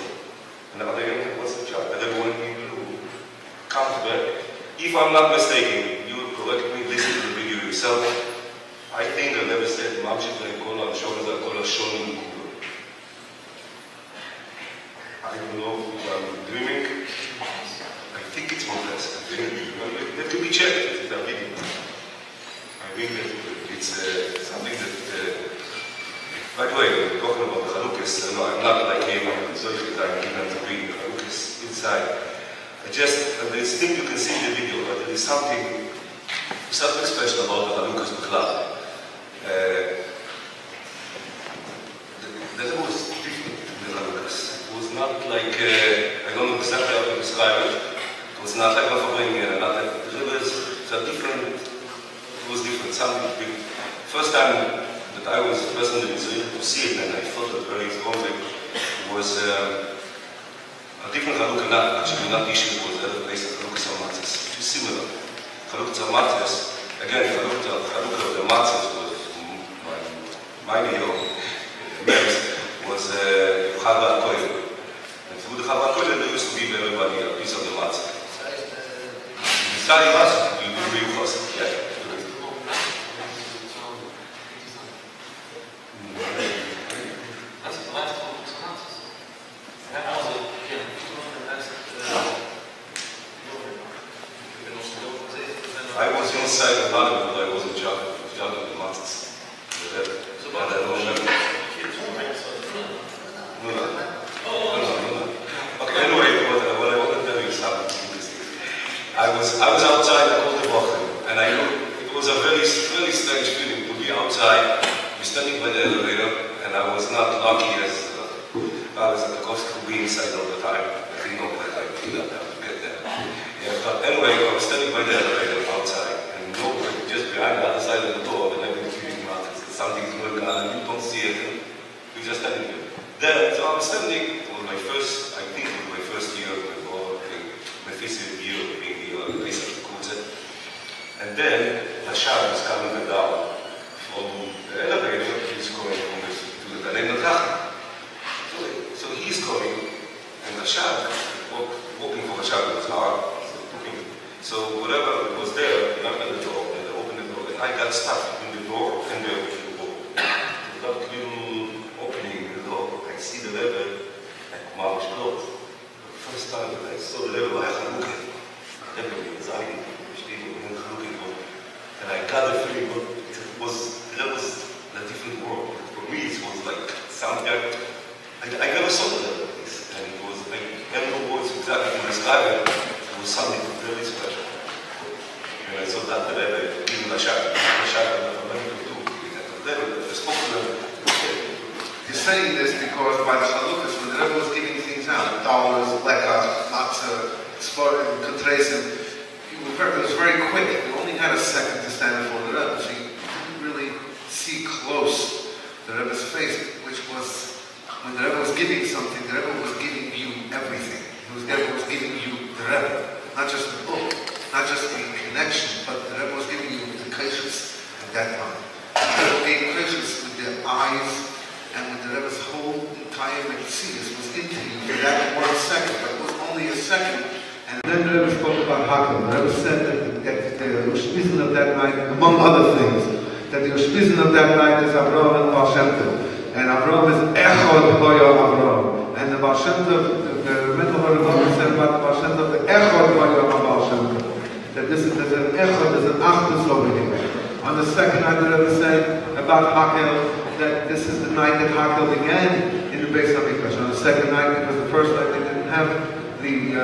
And the other end, what's the job? And everyone comes back. If I'm not mistaken, you will correct me, listen to the video yourself. I think the Rebbe said, I don't know if I'm dreaming. I think it's more or less. It has to be checked. It's a video. I think that it's something that. By the way, we're talking about the Chalukas. No, I'm not like him. I'm so I'm given to bring the Chalukas inside. There's things you can see in the video, but there is something special about the Chalukas B'chlal. That was different in the Chalukas. It was not like, I don't know exactly how to describe it. It was not like it was different. First time that I was present in Israel to see it, and I felt it very strongly, was a different Chanukah, not issue, was the other place, Chanukah Matzos, which is similar. Chanukah Matzos, again, Chanukah of the Matzos was, my was Chava Kohen. And with the Chavakol, there used to give everybody a piece of the matzah. Besides us, you do real fast. Yeah. That's the last one. I was inside the Hollywood, I wasn't juggling the matzahs. Okay, anyway, what I want to tell you is something interesting. I was outside, I called the Bachman, and I know it was a very, very strange feeling to be outside, be standing by the elevator, and I was not lucky as Zaklikovsky to be inside all the time. I think not that I feel that I would get there. Yeah, but anyway, I was standing by the elevator outside, and nobody, just behind the other side of the door, and everything's feeling matters. Something's going on, and you don't see it, and you're just standing there. Then, so I was standing, it was my first, I think it was my first year before, my first year of being here, at least at the Kudze. And then, the Shah was coming down from the elevator, he's going to the Galei Natrach. So he's coming, and the Shah, walking for the Shah was hard. So whatever was there, he opened the door, and they opened the door, and I got stuck between the door and the wall. That little opening in the door, I see the Rebbe, like Mama's clothes. The first time that I saw the Rebbe, I had looked at the Rebbe was eyeing, and I got the feeling that was a different world. For me, it was like something I never saw the Rebbe like this, and it was like, I don't know words exactly to describe it. It was something very special. And I saw that the Rebbe, even the Shah, the Rebbe to do, the Rebbe spoke to them. He's saying this because by the Chalukas, when the Rebbe was giving things out, dollars, lekach, matzah, sport, and kutresim, it was very quick. You only had a second to stand before the Rebbe, so you didn't really see close the Rebbe's face, which was, when the Rebbe was giving something, the Rebbe was giving you everything. The Rebbe was giving you the Rebbe, not just the book, not just the connection, but the Rebbe was giving you the kashus at that time. The Rebbe gave kashus with their eyes, and when the Rebbe's whole entire Metzius was into you for that 1 second, but it was only a second. And then the Rebbe spoke about Hakhel. The Rebbe said that the Ushpizin of that night, among other things, that the Ushpizin of that night is Avraham and Baal Shem Tov. And Avraham is Echad Hoya Avraham. And the Baal Shem Tov, the middle of the Rebbe said about the Baal Shem Tov, the Echad Hoya Baal Shem Tov. That there's an Echad, there's an Achdus over here. On the second night, the Rebbe said about Hakhel, that this is the night that Hakhel began in the Beis HaMikdash. On the second night, because the first night they didn't have the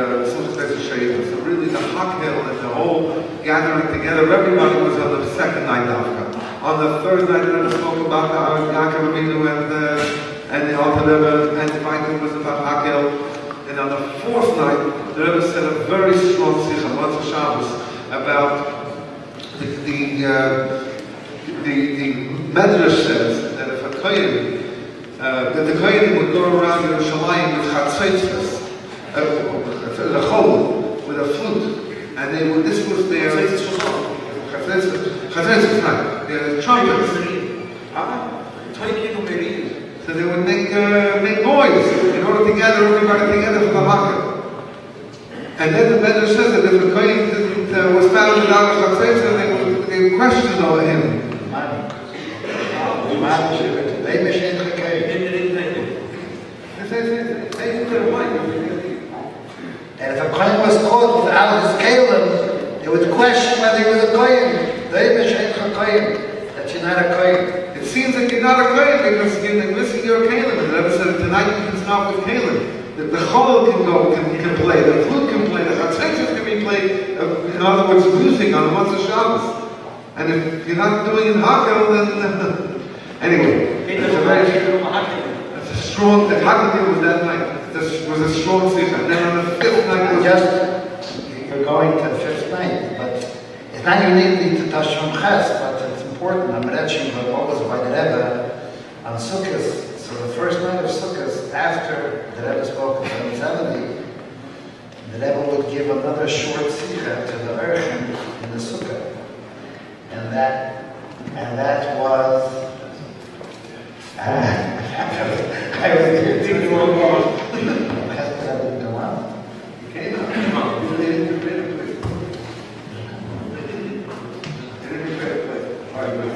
Tishrei. So really the Hakhel and the whole gathering together, everybody was on the second night Dafka. On the third night, the Rebbe spoke about the Yaakov Avinu and the Alter Rebbe, and the fighting was about Hakhel. And on the fourth night, the Rebbe said a very strong sikha, Motzei Shabbos, about the Medrash says that if a kohen, that the kohen would go around Yerushalayim with chatzaitzes, a chol, with a flute, and they would. This was their chatzaitzes, right? Their trumpets. So they would make noise in order to gather everybody together for the Hakhel. And then the Medrash says that if a kohen was found without a chatzaitzes, they would question over him. And if a kohen was caught without his kalim, they would question whether he was a kohen. That you're not a kohen. It seems like you're not a kohen because you're missing your kalim. And the Rebbe said tonight you can stop with kalim. The chol can play, the flute can play, the chatzaitzes can be played. In other words, music on the Motzei Shabbos. And if you're not doing it Hakhel, then anyway, that's a strong. The Hakhel was that night. This was a strong sikha. And then on the fifth night, you're going to the fifth night, but it's not uniquely to Tashon Ches, but it's important. I'm mentioning what was by the Rebbe on Sukkot. So the first night of Sukkot, after the Rebbe spoke in 770, the Rebbe would give another short sikha to the Urchin in the Sukkot. And that was I was thinking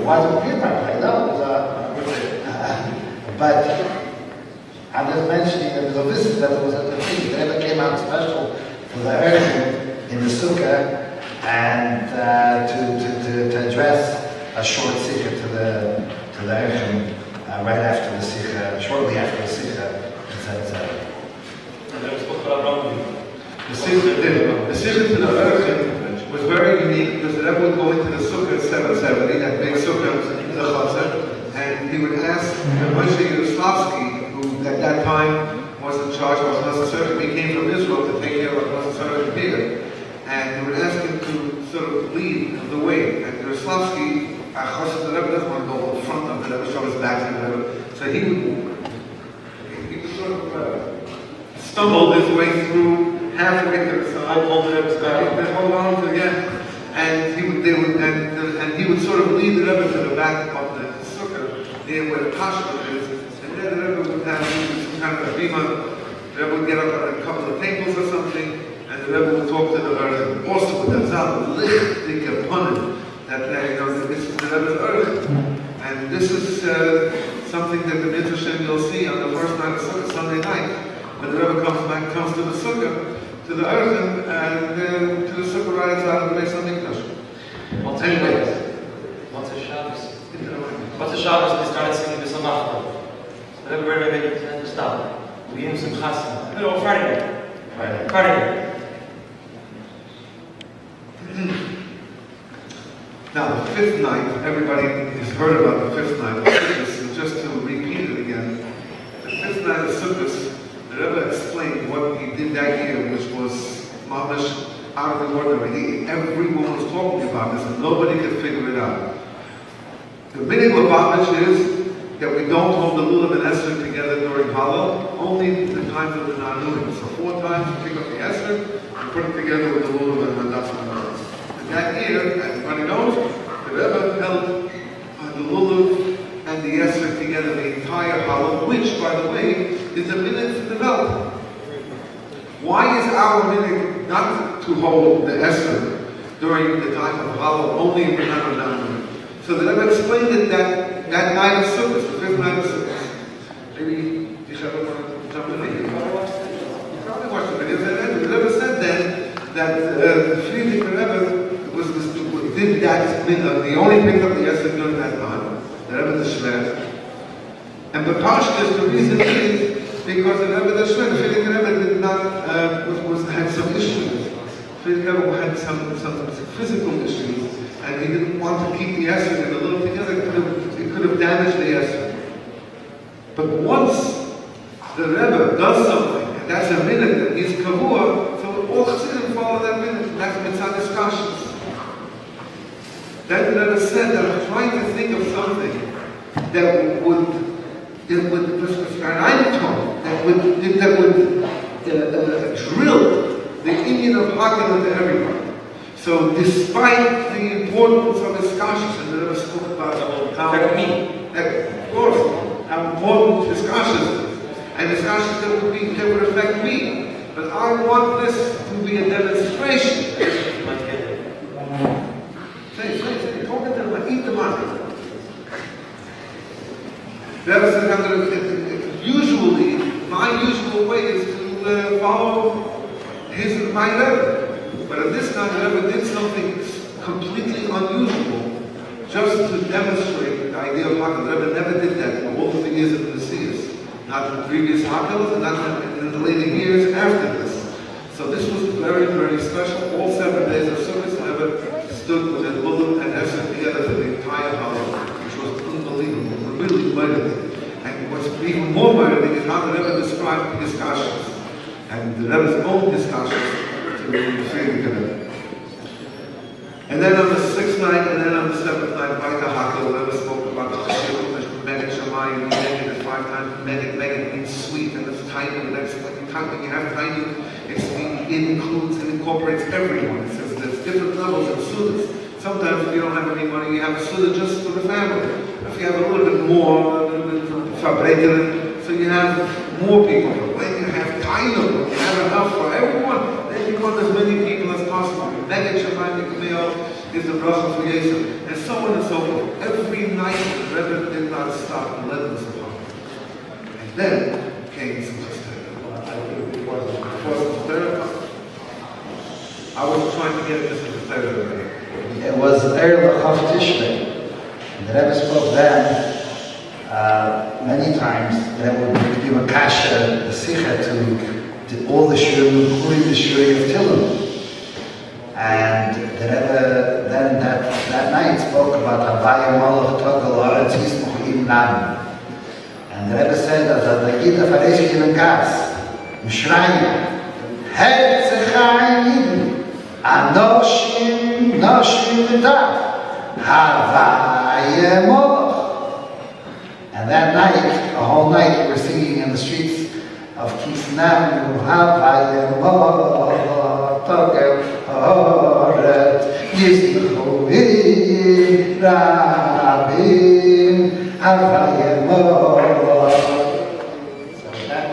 wasn't Peter, I know. But I'm just mentioning that there was a visit that there was a thing. The Rebbe came out special for the Erechim in the Sukkah and to address a short sikha to the Erechim right after the sikha, shortly after the sikha, etc. The sikha to the Erechim was very unique because the Rebbe would go into the Sukkah at 770, that big Sukkah in the Chatzar, and he would ask Moshe Yosef, who at that time was in charge, was necessarily, he came from Israel to take care of what was necessarily to be there, and he would ask him to sort of lead the way. And Yosef, the Rebbe doesn't want to go in front of the Rebbe, show his back to the Rebbe, so he would sort of stumble his way through, halfway to the side, hold the Rebbe's back, hold on to again. And he would sort of lead the Rebbe to the back of the sukkah, near where the Tashkent is, and then the Rebbe would have some kind of a bima. The Rebbe would get up on a couple of tables or something, and the Rebbe would talk to the Rebbe, also with the Zal, lichtig upon that this is the Rebbe's Earth. And this is something that the Mitzvah you'll see on the first night of Sukkah, Sunday night, when the Rebbe comes to the Sukkah, to the Earth, and to the Sukkah right outside of the Beis HaMikdash. What's a Shabbos? What's a Shabbos? They started singing the Shnas Hakhel. The Rebbe made stop. We gave him some chassan. No, Friday. Now, the fifth night, everybody has heard about the fifth night of Sukkot, and just to repeat it again, the fifth night of Sukkot, the Rebbe explained what he did that year, which was mamash out of the ordinary. Everyone was talking about this, and nobody could figure it out. The meaning of mamash is that we don't hold the lulav and Esther together during Hallel, only the times of the Nanuim. So 4 times you pick up the Esther and put it together with the lulav and that's what it is. That year, as everybody knows, the Rebbe held the lulav and the Yosef together the entire Hallel, which, by the way, is a minute to develop. Why is our minute not to hold the Esther during the time of Hallel, only in Ramadan? So the Rebbe explained it that night of Sukkot, the fifth night of Sukkot. Maybe Tishrei want to jump in. You probably watched the video. The Rebbe said then that the Friedrich Rebbe did that minhag. He only picked up the Yosef during that time. The Rebbe the Shver. And the Pashtus, the reason is because the Rebbe the Shver, the Friedrich Rebbe did not had some issues. Friedrich Rebbe had some physical issues, and he didn't want to keep the Yosef in a little together. It could have damaged the Yosef. But once the Rebbe does something, and that's a minute that he's kavua, so all Chassidim follow that minute. That's mitzvah discussions. Then the Rebbe said that I'm trying to think of something that would drill the Indian of Hakhel into everyone. So despite the importance of discussions, and the Rebbe spoke about how important discussions is, and discussions that would affect me. But I want this to be a demonstration. Say, talking to them, eat the money. Rebbe said, usually, my usual way is to follow my Rebbe. But at this time, the Rebbe did something completely unusual, just to demonstrate the idea of Hakhel. The Rebbe never did that in all of the years of the Messias. Not in the previous Hakhel, and not in the later years after this. So this was very, very special. All 7 days of service, the Rebbe stood with his lulav and Esther together for the entire Hallel, which was unbelievable, really mightily. And what's even more mighty is how the Rebbe described the discussions, and the Rebbe's own discussions to the Friedrich Rebbe. And then on the 6th night, and then on the 7th night, by the Hakhel, the Rebbe spoke about the Megid Shamayim. Megid is 5 times. Megid means sweet, and it's tiny. And that's when you have tiny, it includes and incorporates everyone. It says there's different levels of sudas. Sometimes if you don't have any money, you have a suda just for the family. If you have a little bit more, a little bit fabricated, so you have more people. But when you have kind of, you have enough for everyone, then you want as many people as possible. Heged Shemayim Yekmeo is the bracha for Yosef, and so on and so forth. Every night the Rebbe did not stop and let us apart. And then came Simchas Torah. I was trying to get this in the Torah. It was early Tishrei. The Rebbe spoke then many times that would give a kasha, the sikha to all the shurim, including the shurim of Tillim. And the Rebbe then that night spoke about Havaya Malach Togel Aretz Yismuch Im Nam. And the Rebbe said that the Gita Faresh Given Gas, Mishrayim, Herzechayim, Anoshim, Noshim V'Tav, Havaya Malach. And that night, a whole night, we were singing in the streets of Kisnam, Havaya Malach, Togel Aretz Yismuch Im Rabim, Havaya Malach. So that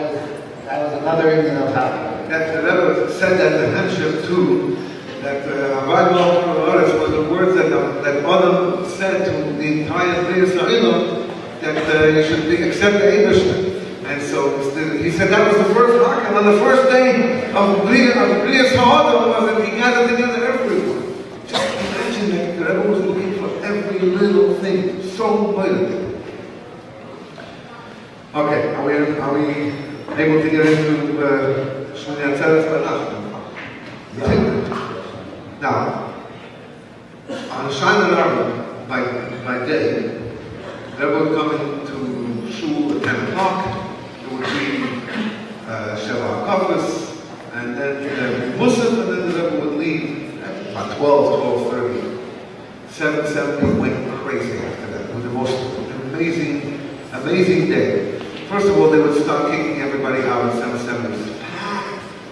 was another Indian of Havaya. That the Rebbe said that the Hemshech too, that Havaya Malach was the words that Adam said to the entire Bnei Yisrael, that you should accept the Eibishter. And so he said that was the first Hakhel. On the first day of Brias Ha'adam was that he gathered together everyone. Just imagine that the Rebbe was looking for every little thing. So much. Okay, are we able to get into Shmini Atzeres Banach? Now, on Shana Rabbah, by day, Rebbe would come into shul at 10 o'clock. It would be Sheva Kafis, and then there would be Musaf, and then the Rebbe would leave at about 12:30. 7:70 went crazy after that. It was the most amazing day. First of all, they would start kicking everybody out at 7:70.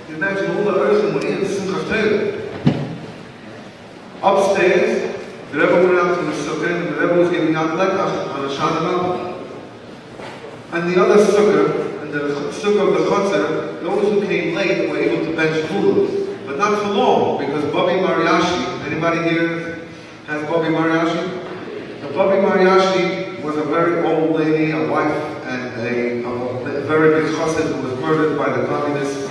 You imagine all the earth were in Simchas Torah. Upstairs, the Rebbe went out to the sukkah, and the Rebbe was giving out lekach on a Shana Rabbah. And the other sukkah, and the sukkah of the Chotzer, those who came late were able to bench Hulu, but not for long, because Bobby Mariashi, anybody here has Bobby Mariashi? The Bobby Mariashi was a very old lady, a wife, and a very big chassid who was murdered by the communists,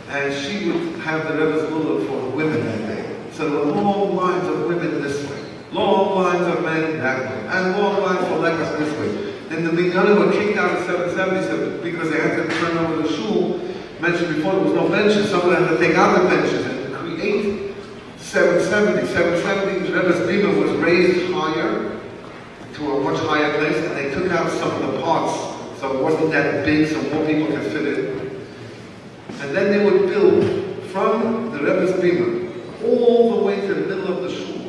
and she would have the Rebbe's Lulav for women that day. So there were long lines of women this way, long lines of men that way, and long lines for lekach this way. And the Minyanim were kicked out at 7:70 because they had to turn over the shul. Mentioned before, there was no benches. Someone had to take out the benches and create 7:70. 7:70, the Rebbe's bima was raised higher to a much higher place, and they took out some of the parts, so it wasn't that big, so more people could fit in. And then they would build from the Rebbe's bima all the way to the middle of the shul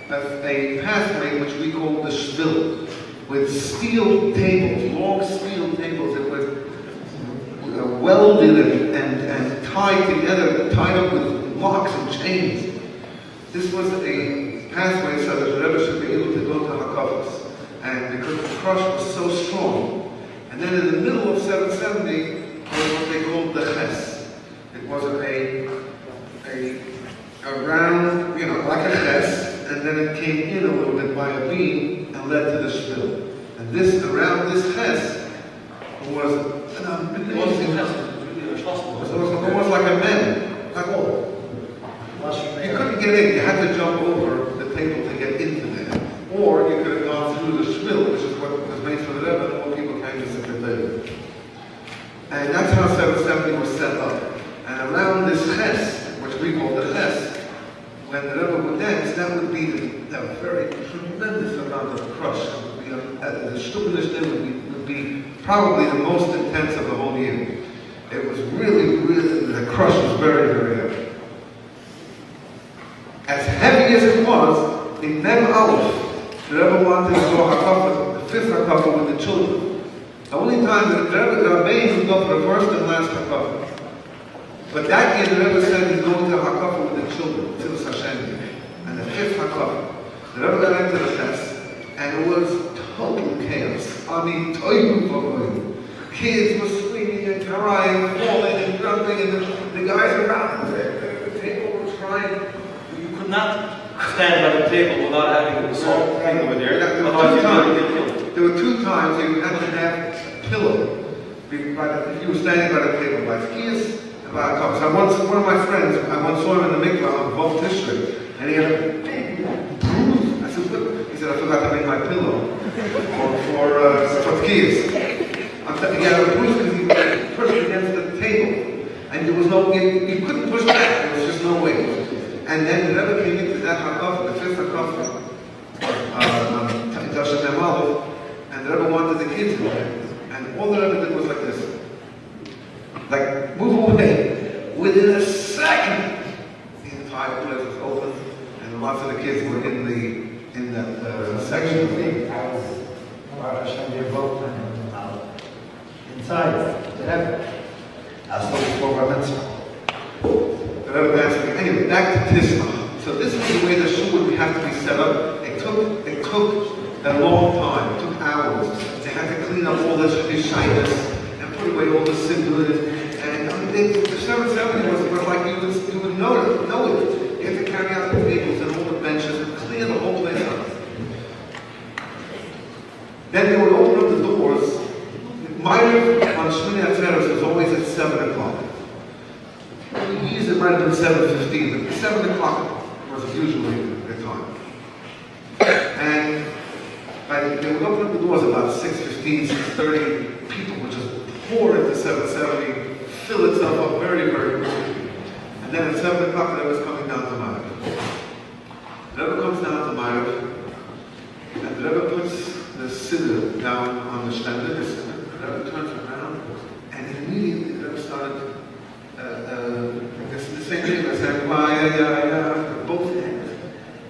a pathway which we call the shvil, with steel tables, long steel tables that were welded and tied together, tied up with locks and chains. This was a pathway so that the Rebbe should be able to go to Hakafos. And because the crush was so strong, and then in the middle of 7:70 was what they called the ches. It was a round, like a ches, and then it came in a little bit by a beam and led to the shvil. And around this ches was an amazing. It was almost like a man, like all. You couldn't get in. You had to jump over the table to get into there, or you could have gone through the shvil, which is what was made for the Rebbe, and more people came to sit there. And that's how 7:70 was set up. And around this ches, which we call the ches, when the Rebbe would dance, that would be a very tremendous amount of crush. The Shtublish day would be probably the most intense of the whole year. It was really, the crush was very, very heavy. As heavy as it was, in Mem Aleph, the Rebbe wanted to go Hakafa, the fifth Hakafa with the children. The only time that the Rebbe would go for the first and last Hakafa. But that year the Rebbe said he's going to Hakafa with the children, Tzivus Hashem. And the fifth Hakafa, the Rebbe got into the fest, and it was total chaos. I mean, kids were screaming and crying, falling and jumping, and the guys around the table were trying. could not stand by the table without having the salt thing over there. There were Otherwise, two you'd times. get killed. There were 2 times you had to have a pillow. If you were standing by the table, by skis and by a cup. So one of my friends, I once saw him in the mikvah on both Tishrei, and he had a big bruise. I said, "What?" He said, "I forgot to bring my pillow for skis." He had a bruise because he pushed against the table, and there was no, you couldn't push back. There was just no way. And then the Rebbe came into that hakafah, the 5th hakafah, and the Rebbe wanted the kids in there. And all the Rebbe did was like this. Like, move away. Within a second, the entire place was open, and lots of the kids were in that section. I was inside the Rebbe. I was looking for Bar Mitzvah. The Rebbe asked me, anyway, back to Tishrei. So this is the way the shul would have to be set up. It took a long time. It took hours. They had to clean up all the shyness and put away all the siblings. And the 770 was like you would know it. You had to carry out the tables and all the benches and clear the whole place up. Then they would open up the doors. Ma'ariv on Shmini Atzeres was always at 7 o'clock. Usually it might have been 7:15, but 7 o'clock was usually the time. And they would open up the doors about 6:15, 6:30. People would just pour into 770, fill itself up very, very quickly. And then at 7 o'clock, the Rebbe was coming down to Ma'ariv. The Rebbe comes down to Ma'ariv, and the Rebbe puts the siddur down on the Sternberg. The Rebbe turns around, and immediately the Rebbe started the same thing. I said, both ends,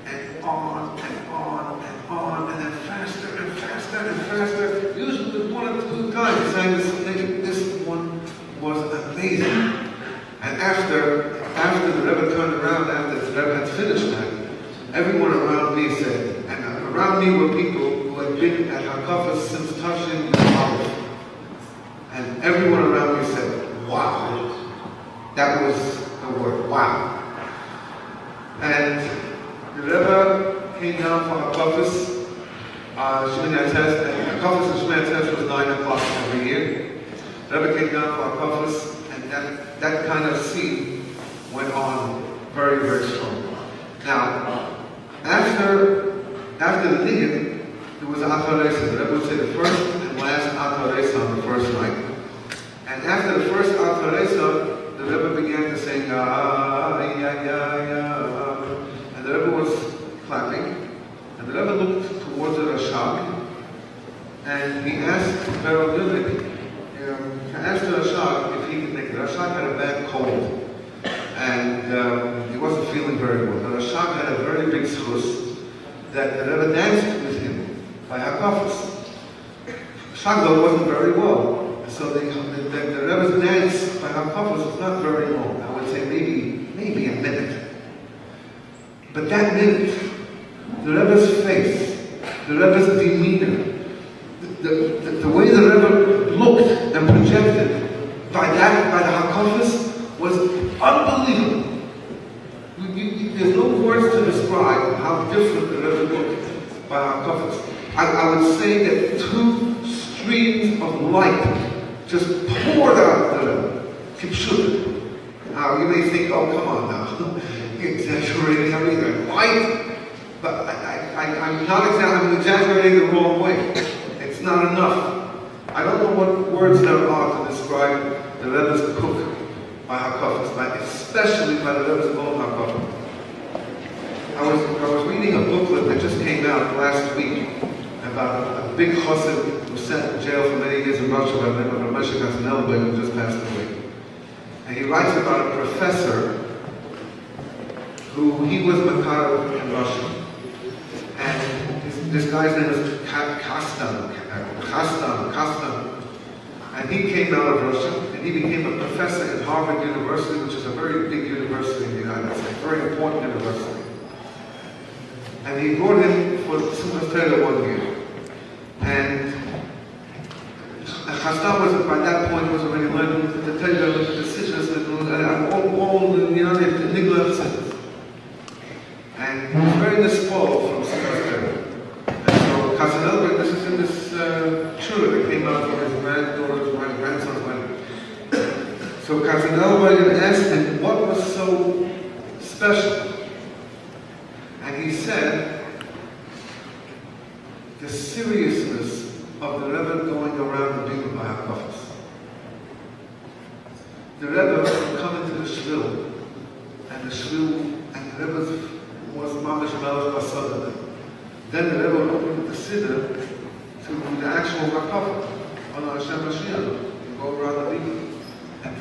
and on and on and on, and then faster and faster and faster. Usually 1 or 2 times he sang this thing. This one was amazing. And after the Rebbe turned around, after the Rebbe had finished that, everyone around me said, and around me were people who had been at Hakafah since touching the Olive. And everyone around me said, wow. That was the word, wow. And the Rebbe came down for Hakafahs, Shmini Atzeres, and Hakafahs and Shmini Atzeres was 9 o'clock every year. The Rebbe came down for Hakafahs, and that kind of scene went on very, very strong. Now, after the Niggin, there was Ataresa. The Rebbe would say the first and last Ataresa on the first night. And after the first Ataresa, the Rebbe began to sing, and the Rebbe was clapping, and the Rebbe looked towards the Rashak, and he asked the reliving, asked the Rashak if he could make it. The Rashak had a bad cold, and he wasn't feeling very well. The Rashak had a very big schus that the Rebbe danced with him by Hakafahs. Rashak though wasn't very well. So the Rebbe's dance by Hakafahs was not very long. I would say maybe a minute. But that minute, the Rebbe's face, the Rebbe's demeanor, the way the Rebbe looked and projected by the Hakafahs was unbelievable. There's no words to describe how different the Rebbe looked by Hakafahs. I would say that 2 streams of light just poured out of the Rebbe. Kipshut. Now you may think, oh, come on now. You're exaggerating everything. Light. But I'm exaggerating the wrong way. It's not enough. I don't know what words there are to describe the Rebbe's cook by Hakafahs, but especially by the Rebbe's own Hakafah. I was reading a booklet that just came out last week about a big chassid who was sent to jail for many years in Russia by the name of Eliezer, who just passed away. And he writes about a professor who he was Makar in Russia. And this guy's name is Kastan. And he came out of Russia, and he became a professor at Harvard University, which is a very big university in the United States, very important university. And he brought him for Simchas Torah 1 year. And Kastan was, by that point, was already learning the Torah, the decisions, and all the Nigla decisions. Eliezer, this is in this shura that came out from his grandson's wedding. So Eliezer asked him what was so special. And he said, the seriousness of the Rebbe going around the big Mahakafas. The Rebbe would come into the shvil, and the Rebbe was mamash melech basada. Then the Rebbe would open the siddur to the actual Hakafa on Hashem Mashiach, and go around the big. And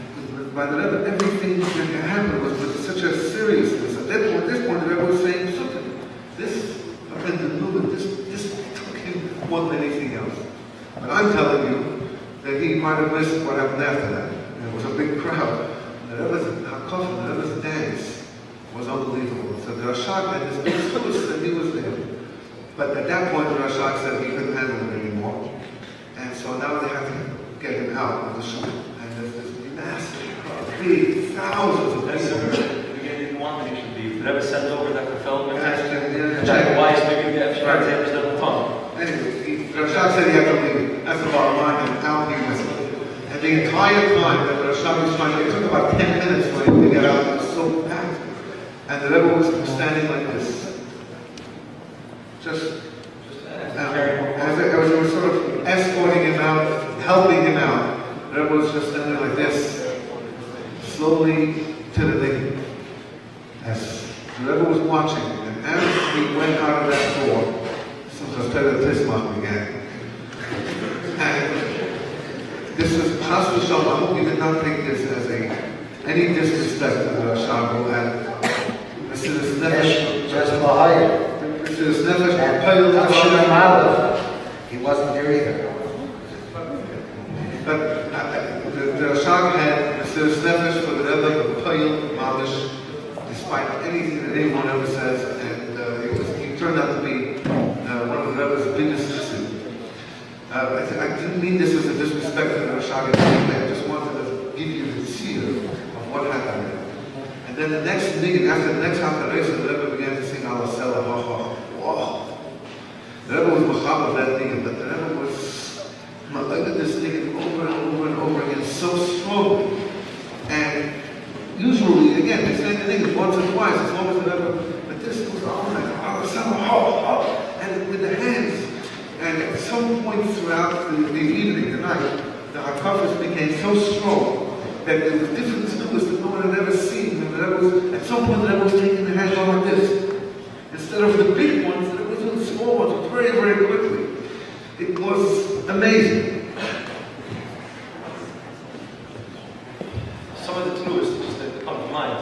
by the Rebbe, everything that happened was with such a seriousness. At this point, the Rebbe was saying something. This took him more than anything else. But I'm telling you that he might have missed what happened after that. It was a big crowd. The Rebbe's Hakafa, the Rebbe's dance was unbelievable. So the Rashak had this big twist that he was there. But at that point, the Rashak said he couldn't handle it anymore. And so now they had to get him out of the shul. And there's this massive crowd, big, thousands of people. He didn't want that he should leave. The Rebbe sent over that fulfillment. Jack Wise, maybe the Efshar Zebras doesn't come. Anyway, the Rashak said he had to leave. That's the bottom line, and out he went. And the entire time that the Rashak was trying to, it took about 10 minutes for him to get out. It was so packed. And the Rebbe was standing like this. Just as they were sort of escorting him out, helping him out. The Rebbe was just standing like this, slowly to the thing. As the Rebbe was watching, and as he went out of that door, some sort of Tismach began. And this was Chas v'Shalom. I hope you did not take this as any disrespect to the Rashak who had this is Nefesh. Just Bahaya. This is Nefesh. He wasn't there either. But the Rashak had this Nefesh for the Rebbe, the Payil, Malish, despite anything that anyone ever says, and he turned out to be one of the Rebbe's biggest chassid. I didn't mean this as a disrespect to the Rashak in any way. I just wanted to give you the seer of what happened there. And then the next niggin, after the next Hakaresa, the Rebbe began to sing Ala Sela, ha ha. Wow. The Rebbe was Machab of that niggin, but the Rebbe was Ma'agad this niggin over and over and over again, so strongly. And usually, again, they say the niggin once or twice, as long as the Rebbe, but this was all like Ala Sela, ha ha, and with the hands. And at some point throughout the evening, the night, the Hakafas became so strong that there was different tefillas that no one had ever seen. And at some point, the Rebbe was taking the hands on like this. Instead of the big ones, the Rebbe was doing the small ones very, very quickly. It was amazing. Some of the tefillas just that come to mind.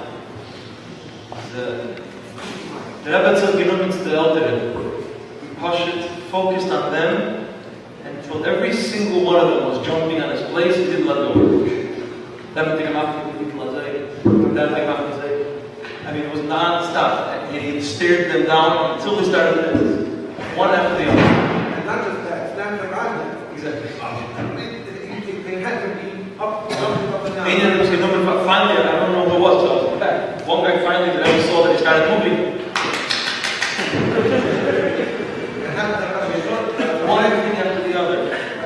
The Rebbe took Genomens to the elder Rebbe. Focused on them until every single one of them was jumping on his place. He didn't let go. I mean, it was non-stop. He stared them down until they started to one after the other. And not just that, Sternberg Island. Exactly. They had to be up and down. Finally, I don't know who it was, so I was back. One guy finally that ever saw that he started moving. One thing after the other.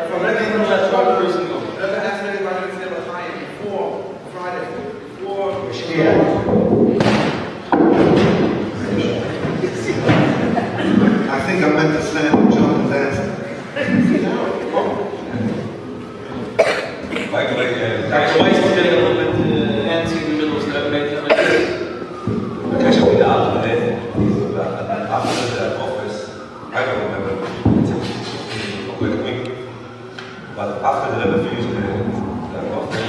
From everything let one person go. Rebbe asked everybody to say L'chaim before Friday, before Yeah. I think I meant to stand and jump and dance. Like, Dr. Weiss is getting a little bit antsy in the middle, so that made him like this. Actually, after the office, I don't remember. But after the Rebbe finished the office,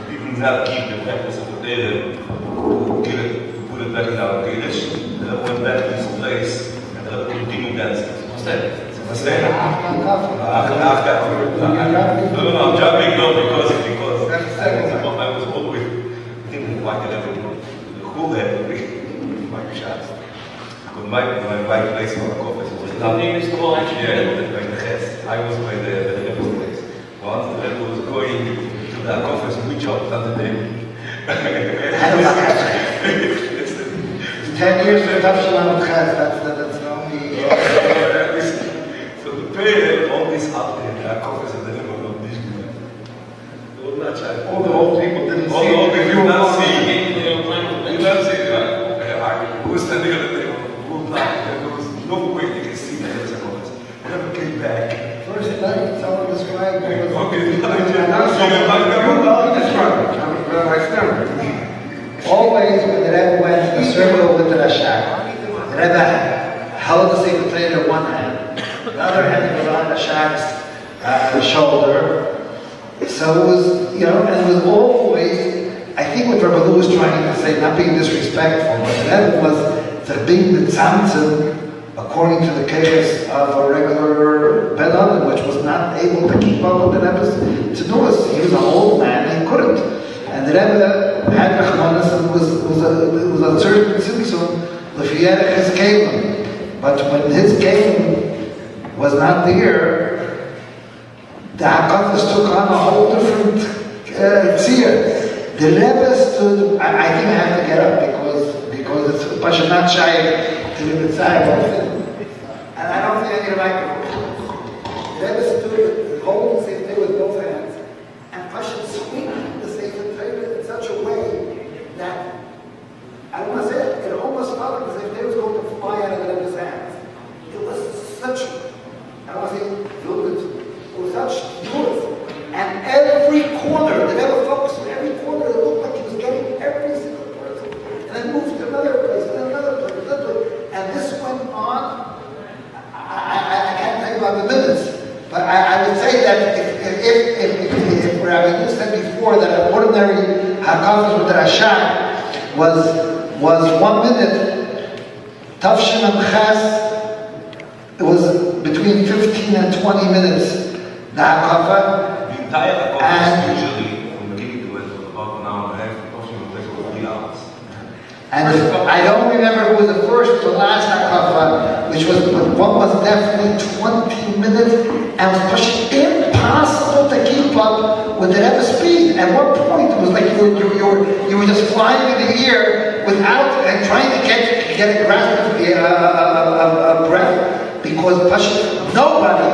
did not keep the practice of the Torah to put it back in our Kiddush. The Rebbe went back to his place and the Rebbe continued dancing. What's that? After. No, I'm jumping now because I was always thinking why the Rebbe who had my shots. Because my place for the office was not. The is the whole action. Yeah, like the head. I was by the Rebbe's place. Once the Rebbe was going to the office, we jumped on the table. 10 years for Tavshalam Chaz, that's the only... So the prayer always up there, the coffers of the Rebbe of this group. All the old people didn't see All the old it. people did not see it. You You don't see it, right? Who was standing at the table? Who died? There was no way they could see that there was a coffers. The Rebbe came back. First night, someone described it was... Okay, Always when the Rebbe went to the circle with the Rashak, the Rebbe held the Sefer Torah in one hand, the other hand was on Rashak's shoulder. So it was, and it was always, I think what Rabbi Lou was trying to say, not being disrespectful, but the Rebbe was being the tzamtzim according to the case of a regular Ben Adam, which was not able to keep up with the Rebbe's tzeduas. He was an old man, he couldn't. And the Rebbe had Rachmanis and was a certain tzimtzum, l'fiyerech his kelim. But when his kelim was not there, the Hakafas took on a whole different tzir. The Rebbe stood, I think I have to get up because it's Pasha not shy to the Mitzvah. And I don't think I need a microphone. The Rebbe stood holding the Sefer with both hands and Pasha swinging the Sefer Torah in such a way that, I don't want to say it almost felt as if they was going to fly out of the Rebbe's hands. It was such, I don't want to say it was such noise. And every corner, the Rebbe focused on every corner, it looked like he was getting every single person. And then moved to another place, and another place, another place. And this went on, I can't tell you about the minutes, but I would say that if Rabbi Yu said before that an ordinary Hakafas with the Rashak was 1 minute, Tafshin and Chas, it was between 15 and 20 minutes, the Hakafa. The entire Hakafas usually, from the beginning to end, was about an hour and a half, the Tafshin would take over 3 hours. And I don't remember who was the first or the last Hakafa, which was, one was definitely 20 minutes, and was pushing impossible to keep up with the Rebbe's speed. At one point, it was like you were just flying in the air without trying to get a grasp of the breath, because nobody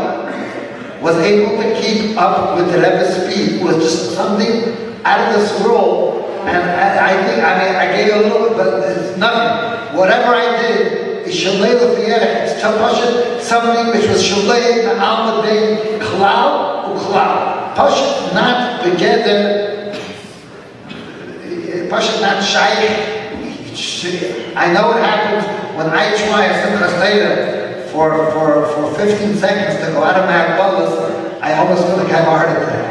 was able to keep up with the Rebbe's speed. It was just something out of this world. And I think, I gave you a little bit, but it's nothing. Whatever I did is Shalei L'Fiyerech. It's Pashut, something which was Shalei Ma'al B'Dei Klal U'Klal. Pashut not together, Pashut not Shaykh. I know what happens when I try a Simchas Torah for 15 seconds to go out of my Akbalas, I almost feel like I have a heart attack.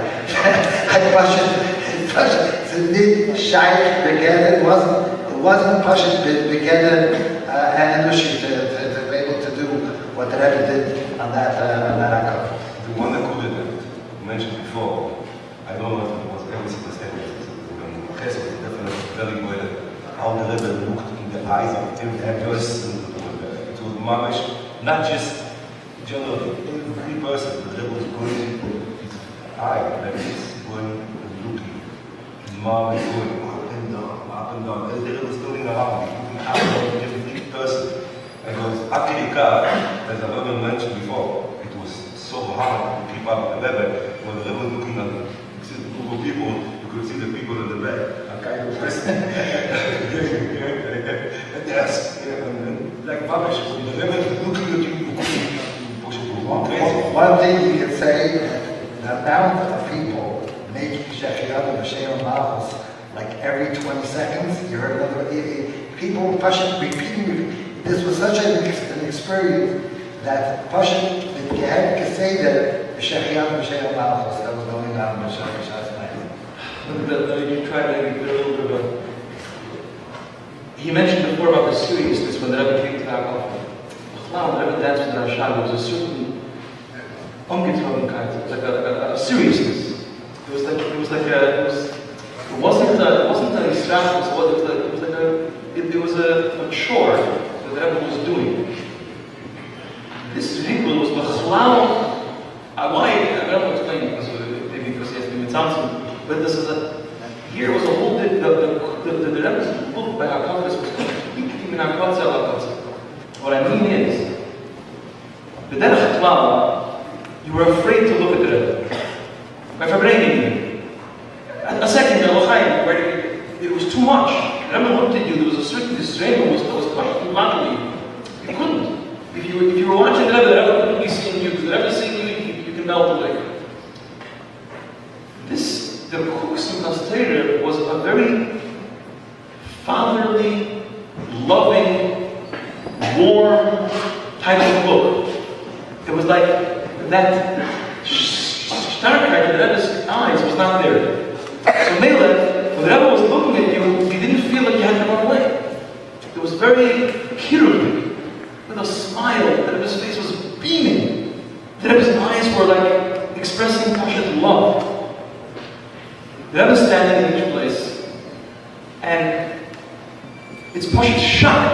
I Pashut. It Shaykh together. It wasn't Pashut together and Anushi to be able to do what the Rebbe did on that Akaf. The one that could have mentioned before, I don't know if it was every single statement. Ches was definitely very well how the Rebbe looked in the eyes of every person. It was mamish, not just generally, every person. The Rebbe was going his eye like this, going and looking. Mom is going up and down. As the Rebbe was turning around, looking up and down every person. And it was Akirika, as the Rebbe mentioned before, it was so hard to keep up with the Rebbe. When the Rebbe was looking at the group of people, you could see the people in the back. And kind of listening. And yes, like Babish, when the Rebbe was looking at you, you couldn't push it to one place. One thing you can say, the amount of people making Shechiyat and Hashem Malchus, like every 20 seconds, you heard another, people repeating. This was such an experience that Pashut, you had to say that the Shechiyat and Hashem Malchus that was going on in the Shechiyat night. Let me try to maybe put a little bit of he mentioned before about the seriousness when the Rebbe came to that offer. Now, the Rebbe danced with the Rashad, there was a certain ungetragenkeit, like a seriousness. It wasn't an Israel, it was a chore that the Rebbe was doing. This ritual was machlal. Why? I don't know to explain it maybe because he has been mitzamtzim, but this is here was a whole the Rebbe's book by Hakafas was completely in Hakatzel. What I mean is, B'derech klal, you were afraid to look at the Rebbe. By verbreiding you. A second, where it was too much. The Rebbe looked at you, there was a certain disdain that was touching bodily. You couldn't. If you were watching the Rebbe couldn't be seeing you. Because the Rebbe is seeing you, you can melt away. The Kux in Kastere was a very fatherly, loving, warm type of book. It was like that Sternberg in the Rebbe's eyes was not there. So Mele, when the Rebbe was looking at you, he didn't feel like you had to run away. It was very kirubim, with a smile. The Rebbe's face was beaming. The Rebbe's eyes were like expressing passionate love. The Rebbe standing in each place, and it's Pashat Shach.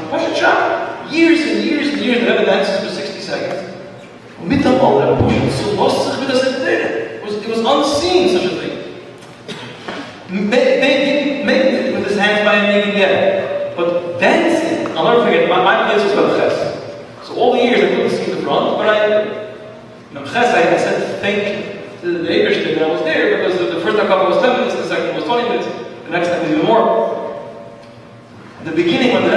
Pashat Shach. Years and years and years, the Rebbe dances for 60 seconds. It was unseen, such a thing. Maybe with his hands by a naked yet. But dancing, I'll never forget, my place was Ches. So all the years I couldn't see the front, but Ches, I said thank you to the Eberstein that I was there, because the first couple was 10 minutes, the second was 20 minutes, the next time was even more. In the beginning, when the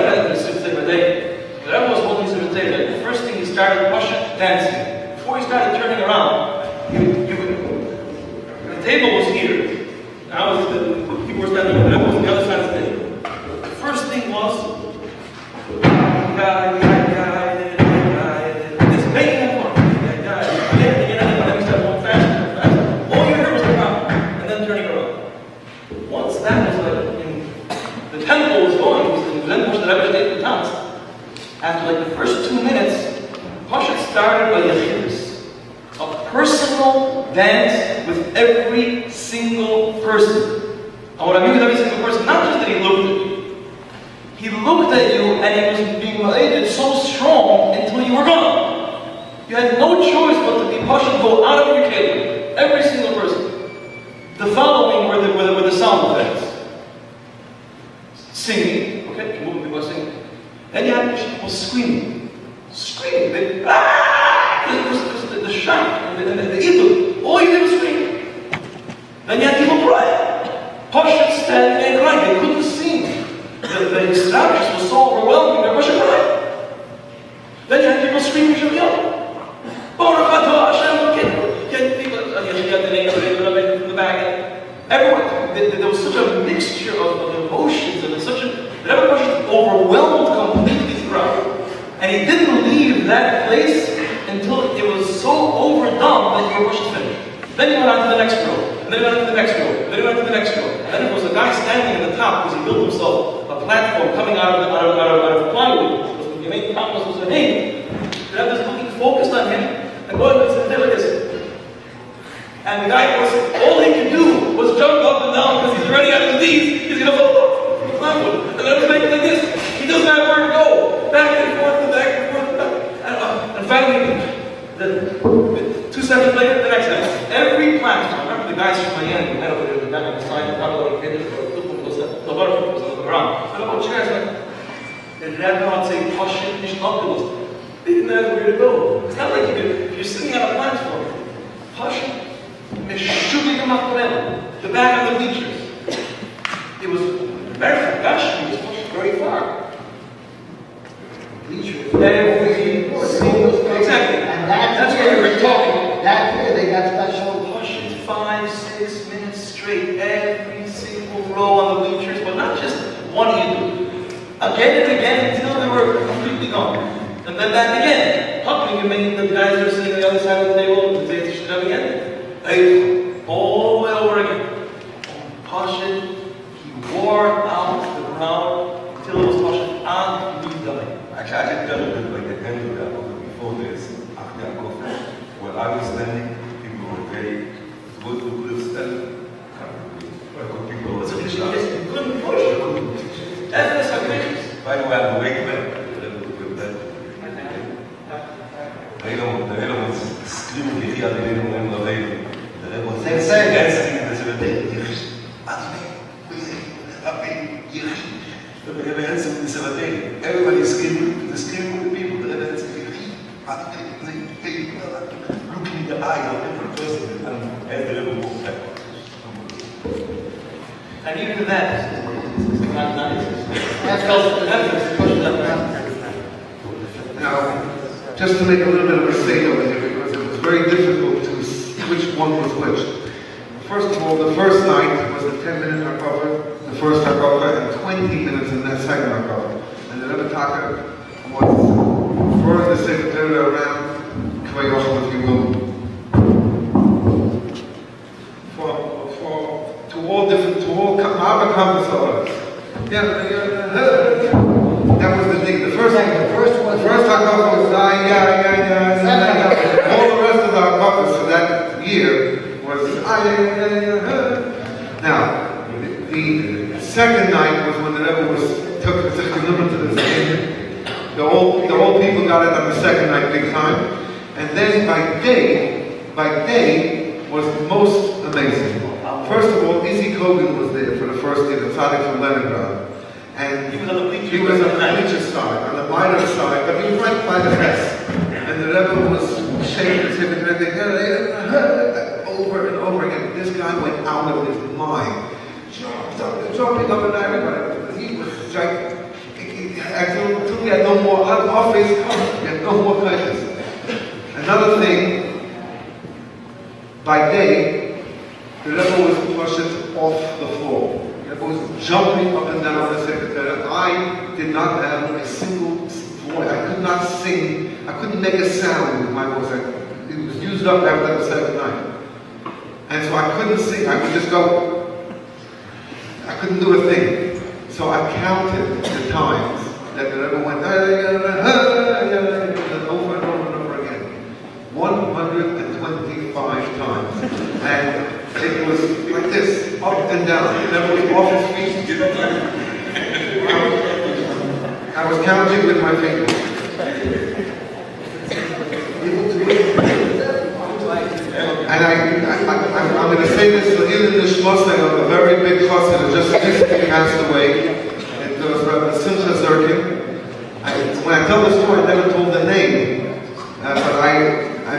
Rebbe was holding his Rebbe, the first thing he started dancing. Before he started turning around, the table was here. Now the people were standing, the Rebbe was on the other side of the table. The first thing was, this banging on the floor. All you heard was the crowd, and then turning around. Once that was like, the tempo was going, then pushed the Rebbe stayed the dance. After like the first 2 minutes, Pashat started by Yechidus, a personal dance with every single person. And what I mean with every single person, not just that he looked at you. He looked at you and he was being related so strong until you were gone. You had no choice but to be Pashat, go out of your cave. Every single person. The following were the sound effects. Singing, okay, people were singing. Then you had people screaming. Screaming. It was the shock and the idol. All you did was scream. Then you had people crying. Pashat standing and crying. They couldn't sing. The extravagance was so overwhelming, they were crying. Then you had people screaming Shaviyah. Baruch atah Hashem, you had people from the back. Everyone. There was such a mixture of emotions and such a. Rebbe Pashat overwhelmed completely the crowd. And he didn't leave that place until it was so overdone that you were pushed finished. Then he went on to the next row, and then he went on to the next row, and then he went to the next row. And then there was a guy standing at the top because he built himself a platform coming out of plywood. The main problem was a name. The Rebbe was looking focused on him, and going to say like this. And the guy all he could do was jump up and down because he's already on his knees. He's going to fall off. And then making like this. He doesn't have where to go. Back and forth and back and forth. And finally, 2 seconds later, the next time. Every platform. I remember the guys from Miami who had over there, the guy on the side, the top of the kid, the lot of people was on the ground. So about chairs, and Rebbe would say, Pashat nicht abgelöst. They didn't have where to go. It's not like if you're sitting on a platform. Pashat, the back of the bleachers. It was very Goldshmidt was pushed very far. Bleachers. Every single exactly. And that's where we were talking. That year they got special. Pushing 5-6 minutes straight, every single row on the bleachers, but not just one either. Again and again until they were completely gone. And then that again. Huckling, you mean the guys who are sitting on the other side of the table, the Tishrei again. All the way over again. Pashat. Wore out the crowd until it was Pashat and he died. Actually, I can tell you like the end of that book before this, after Zaklikovsky, where I was standing, people were very good to stand. People were So you couldn't push. That's how it by the way, I'm awake with that. The Rebbe was screaming, the Rebbe was dancing in the cemetery. The Rebbe answered in the cemetery. Everybody is screaming with the people. The Rebbe answered, even that is not nice. That's called evidence pushed up around. Now, just to make a little bit of a statement here, because it was very difficult to see which one was which. First of all, the first night was the 10-minute hakafah, the first hakafah, and 20 minutes in that second hakafah. And the Rebbe Taka was throwing the Sefer Torah around, Kvayachal, if you will, to all conversations. Yeah, that was the thing. The first hakafah was all the rest of the hakafahs for that year was Now, the second night was when the Rebbe took the to the same. The old people got it on the second night big time. And then by day was most amazing. First of all, Izzy Kogan was there for the first day, the tzaddik from Leningrad. And he was on the bleacher side, on the minor side, but he was right by the press. And the Rebbe was shaking his hip and everything, over and over again. This guy went out of his mind. Jumping up and down everybody. He was gigantic. Until he had no more, off his cover, he had no more kindness. Another thing, by day, the Rebbe was pushed off the floor. The Rebbe was jumping up and down the secretary. I did not have a single voice. I could not sing. I couldn't make a sound with my voice. It was used up after the second night. And so I couldn't sing. I would just go. I couldn't do a thing. So I counted the times that the Rebbe went over and over and over again. 125 times. And it was like this, up and down. It never was off his feet. I was counting with my fingers. And I'm going to say this for even the Shnas Hakhel, a very big chassid who just recently passed away. It was Rabbi Simcha Zerkin. When I tell the story, I never told the name, but I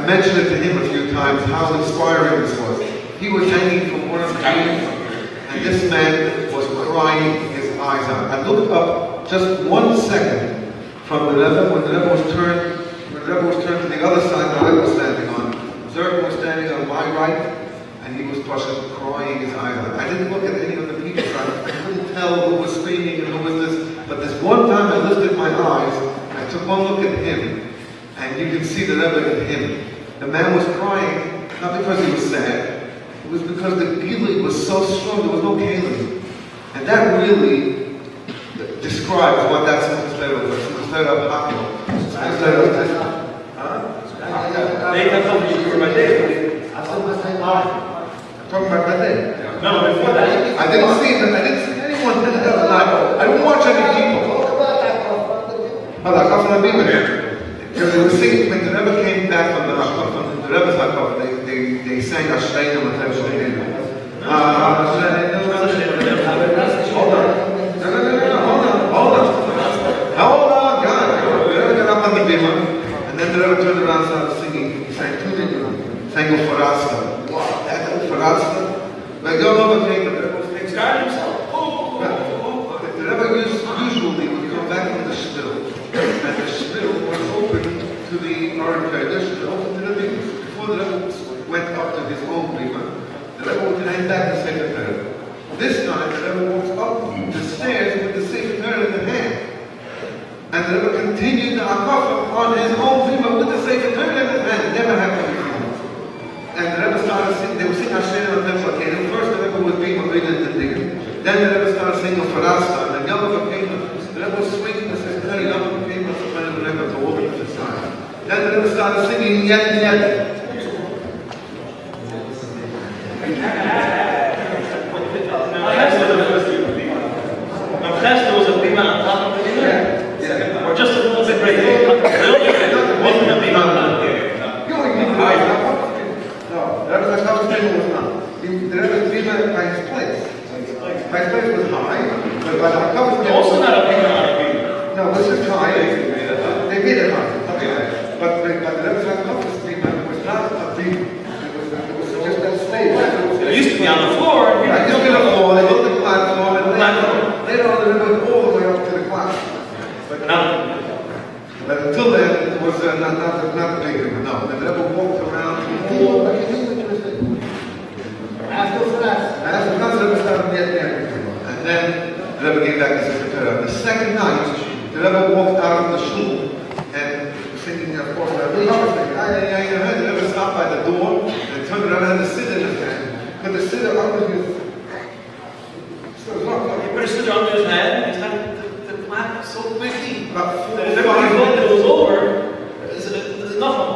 mentioned it to him a few times how inspiring this was. He was hanging from one of the trees, and this man was crying his eyes out. I looked up just 1 second from the Rebbe when the Rebbe was turned. When the Rebbe was turned to the other side that I was standing on. Zerkin was standing on my right, and he was crying his eyes out. I didn't look at any of the people. I couldn't tell who was screaming and who was this. But this one time I lifted my eyes, I took one look at him, and you can see the Rebbe in him. The man was crying, not because he was sad, it was because the Gili was so strong, there was no Kalim. And that really describes what that Shnas Hakhel was. They have something for my day. I'm talking about that day. No, before that. I didn't see anyone that night. I didn't watch any people. But I got from the Rebbe. They were singing, when the Rebbe came back from the Rebbe's hakafah, they sang Ashreinu Matem Shleinu. Hold on, God. The Rebbe got up on the bima, and then the Rebbe turned around and started singing. He sang two things. Sang Ufarasta. Wow, that Ufarasta. But go over and the Rebbe was God himself. The Rebbe usually would come back from the shvil, and the shvil was open to the Aron Kodesh, open to the bima. Before the Rebbe went up to his own bima, the Rebbe would hang back the Sefer Torah. This time, the Rebbe walks up the stairs with the Sefer Torah in the hand. And the Rebbe continued the hakafah on his own bima with the Sefer Torah in his hand. It never happened before. And the Rebbe started singing, they were singing Ashreinu Matem Shleinu. First the Rebbe was being obedient and digging. Then the Rebbe started singing Farasta, and the Yom Kippurim. The Rebbe was swinging the Sefer Torah, Yom Kippurim, and the Rebbe to over to the side. Then the Rebbe started singing Yet. There was a bima on top of the bima? Or just a little bit right there? A little bit. Wasn't a bima on top there? No, the Rebbe's hakafah was not. The Rebbe's bima by his place. My place was high, but by the hakafah Also not a bima on a bima. No, this is high. They made it high. Okay. But the Rebbe's hakafah bima was not a bima. It was just a stage. It used to be on the floor. It used to be on the floor. They built the platform. But until then, it was not the big river, no. The Rebbe walked around. After class, the Rebbe started getting there. And then the Rebbe came back to Sefer Torah. The second night, the Rebbe walked out of the shul and thinking, of course, the Rebbe stopped by the door and turned around and had the siddur in his hand. Put the siddur under his. He put his siddur under his hand and he started to clap so quickly. That if everybody thought it was over, there's enough of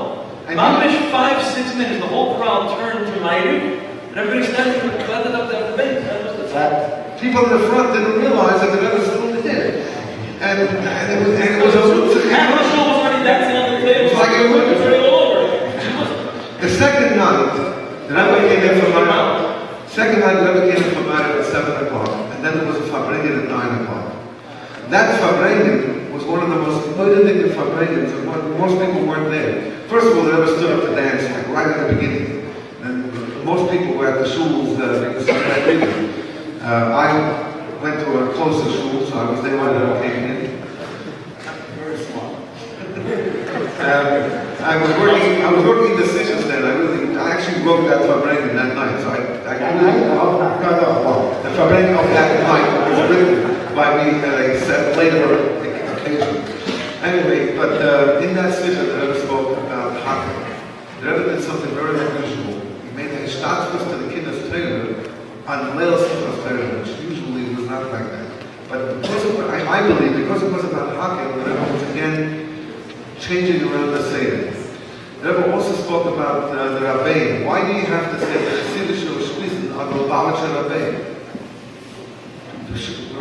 them. Mamish 5-6 minutes, the whole crowd turned to Ma'ariv, and everybody standing and clapped up their face. People in the front didn't realize that the Rebbe still did. And it was a half the show was already dancing on the table. It was like it was already all over. The second night, the Rebbe came in from Ma'ariv. Second night, the Rebbe came in from Ma'ariv at 7 o'clock, and then there was a Fabrengen at 9 o'clock. That Fabrengen was one of the most motivating Fabrengens, and most people weren't there. First of all, the Rebbe stood up to dance, like right at the beginning. And most people were at the shuls because of that reason. I went to a closer shul, so I was there when the Rebbe came in. Very small. I was working decisions then. I actually wrote that Fabrengen that night. So the Fabrengen of that night was written by me at a later occasion. Anyway, but in that session, the Rebbe spoke about Hakhel. The Rebbe did something very unusual. He made a Staatsfest to the Kinder's Torah on Leil Simchas Torah, which usually was not like that. But because I believe, because it was about Hakhel, the Rebbe was again changing around the Seder. The Rebbe also spoke about the Rabbein. Why do you have to say the Chassidish or Shpizin on the Lubavitcher Rabbein?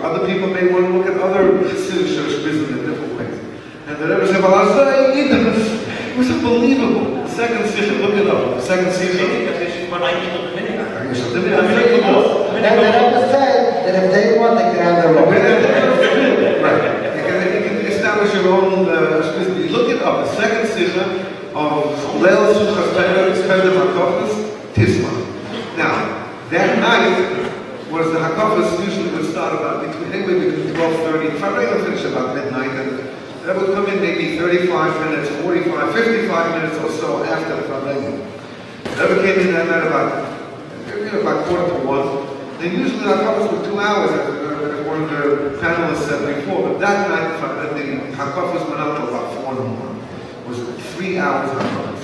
Other people may want to look at other Chassidish or Shpizin in different ways. And the Rebbe said, well, it was unbelievable. The second season, look it up. The second season. And the Rebbe said that if they want, they can have their own. Right. You can establish your own Shpizin. You look it up. The second season of Leil Simchas Torah, Tisma. Now, that night was the Hakafas usually would start about between 12:30. Fabrengen finished about midnight, and that would come in maybe 35 minutes, 45, 55 minutes or so after the Fabrengen. That came in that night about 1:45. Then usually the Hakafas were 2 hours, as one of the panelists said before, but that night the Hakafas went up to about 4 in the morning. It was 3 hours Hakafas.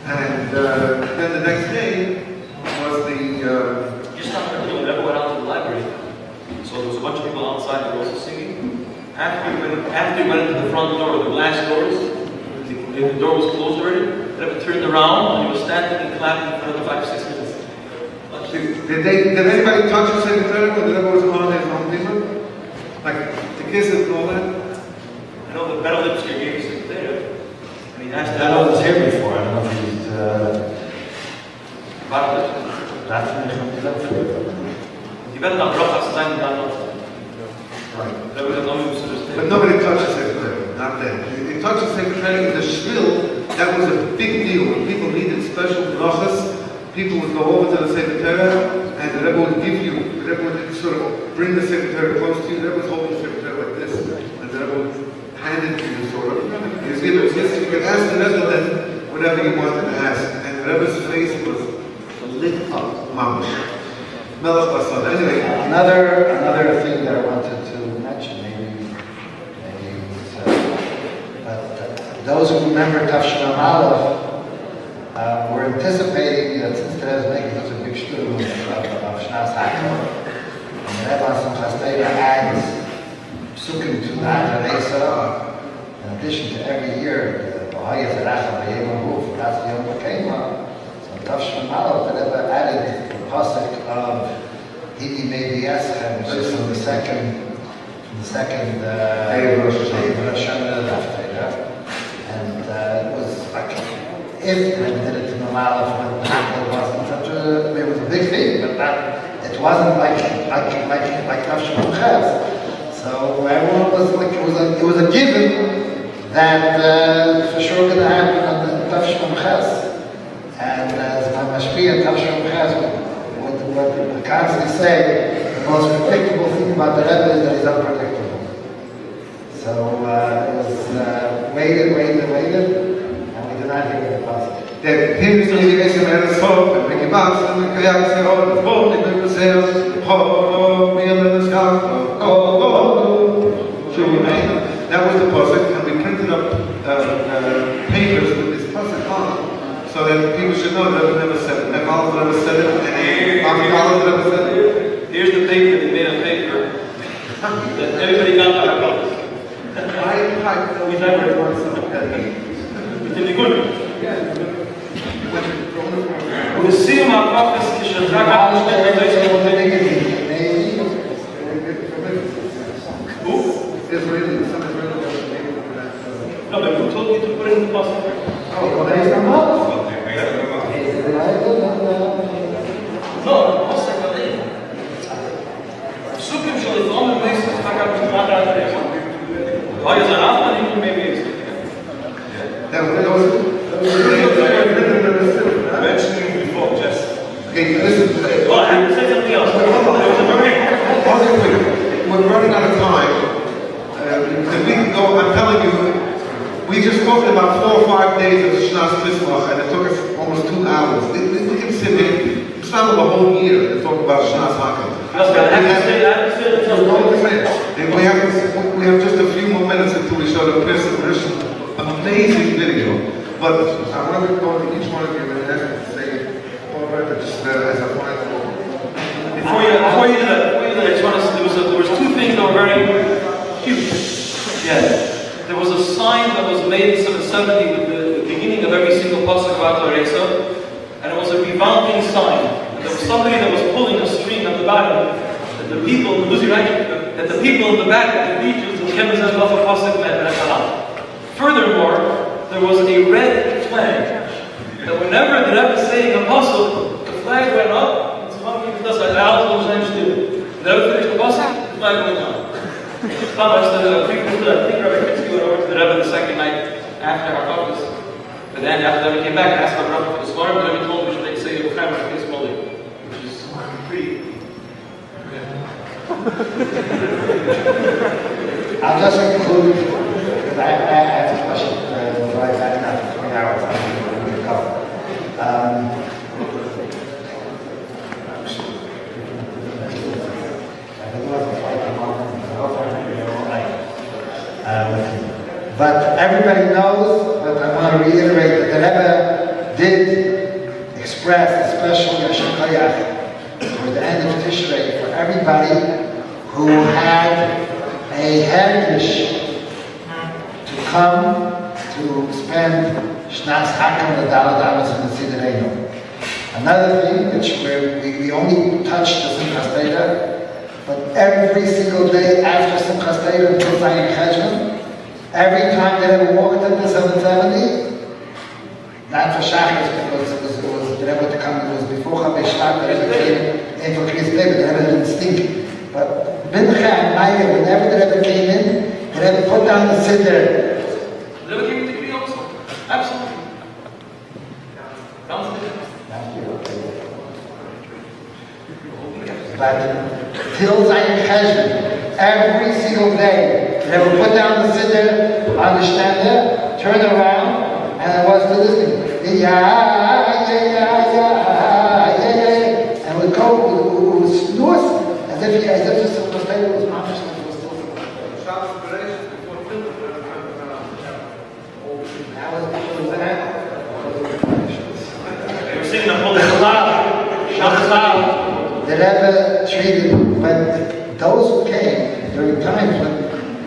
And then the next day was the... Just after the Rebbe went out to the library, so there was a bunch of people outside that were also singing. After he went into the front door, the glass doors, the door was closed already. The Rebbe turned around and he was standing and clapping for another 5-6 minutes. Did anybody touch the secretary when the Rebbe was on his own people? Like the kisses and all that? I know the Better Lipsker gave us there. And he asked I know was here before. I don't know if he's You better not drop us time down. Right. That was a long But nobody touched the secretary, not then. They touched the secretary in the shvil. That was a big deal. When people needed special brachas, people would go over to the secretary, and the Rebbe would give you, the Rebbe would sort of bring the secretary close to you. The Rebbe was holding the secretary like this, and the Rebbe would hand it to you, sort of. You could ask the resident whatever you wanted to ask, and the Rebbe's face was lit up, mamash. Anyway, another thing that I wanted to mention, maybe those who remember Tafshin Aleph were anticipating that since the Rebbe is making such a big shtul of Shnas Hakhel, and the Rebbe on Simchas Torah adds psukim to that in addition to every year, the Baha'is Arachah, the Yom Huf, that's the Yom Kema. So Tafshin Aleph, the Rebbe added the pasuk of Hidi Meidi Eschem, which is from the second day of Rosh Hashanah, and it was like if they did it in the Aleph when it wasn't such a, it was a big thing, but it wasn't like Tafshin Hakhel. So everyone was like it was a given that for sure going to happen on the Tafshin Hakhel, and as my mashpia Tafshin Hakhel. What we constantly say, the most predictable thing about the Rebbe is that he's unpredictable. So it was that here's the Eliezer and the soul, and Mickey Mouse, and the Kayak Zero, the boat, the good sales, oh, me and the scout, that was the pasuk, and we printed up papers with this pasuk on, so that people should know that Rebbe never said it. Never never said it, and never said it. Here's the paper they made on paper that everybody got by our brothers. We never won something. It's in the good. ובסיום הפרופס כשדרק המשתת בית Who? Israeli, some Israeli. No, but who told you to put it in the pasuk? Oh, well, there is no more. No, pasuk alei. Psukim שלפעמים מייסט חקר בתמונה האחרת. לא יזר אף אחד אם הוא מייסט. Mentioning before, just. Okay, listen to this. Oh, I have to say something else. We're running out of time. And we can go, I'm telling you, we just spoke about 4 or 5 days of Shnas Hakhel, and it took us almost 2 hours. We can sit here, it's not a whole year to talk about Shnas Hakhel. We have just a few more minutes until we show the person. There's an amazing video. But I want to go to each one of you and ask you to say, just as a final. Before you do that, I just want to say there was 2 things that were very huge. Yeah. There was a sign that was made in 770 with the beginning of every single pasuk of Eliezer, and it was a revolving sign. And there was somebody that was pulling a string at the bottom, that the people in the back of the beaches of Kemazan Bafa Pasuk met at Halam. Furthermore, there was a red flag that whenever the Rebbe was saying apostle, the flag went up. The Rebbe finished the pasuk, the flag went down. How much I think Rebbe Kitzky went over to the Rebbe the second night after our focus. But then after that we came back and asked our Rebbe for the swarm, and then we told him we should say Avraham for his molly, which is pretty. I'll just conclude, because I have a question before I had enough 20 hours. I'm going to go. But everybody knows, but I want to reiterate that the Rebbe did express a special Yosef toward the end of Tishrei for everybody who had a heritage to come to spend Shnas Hakhel and the Daladamas in the Sidreinu. Another thing which we only touched the Simchas Torah, but every single day after Simchas Torah until Zayin Cheshvan, every time they ever walked into 770, not for Shachas because it was the Rebbe to come, it was before Chavei Shvat, the Rebbe came in for Kriyas Torah, the Rebbe didn't stink. But Mincha and Maya, whenever the Rebbe came in, the Rebbe put down the siddur. The Rebbe came in to Kriya also. Absolutely. But till Zayin Cheshvan, every single day, they would put down the siddur on the shtander, turn around, and I was listening. And would go, would snooze, as if the Simchas Torah was mamish, like it was still. That was before the end. They were singing the Holy Cloud. The Rebbe treated, when those who came during times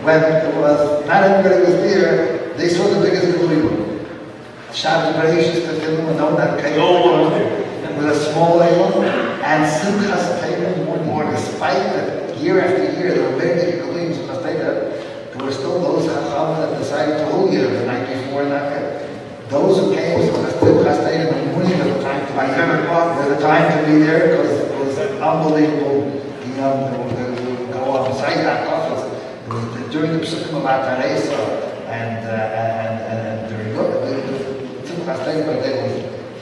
when it was not everybody was there, they saw the biggest reliving. Shabbos Bereshis Tefillah, and all that came with a small label, and Simchas Torah morning. Despite that year after year, there were very big reliving Simchas Torah, there were still those Chacham that decided to hold you the night before and after. Those who came to Simchas Torah in the morning was the time to be there. The time to be there because it was unbelievable. You know, they would go on beside that office. During the Psukim of Ataresa and during the Simchas Torah, but they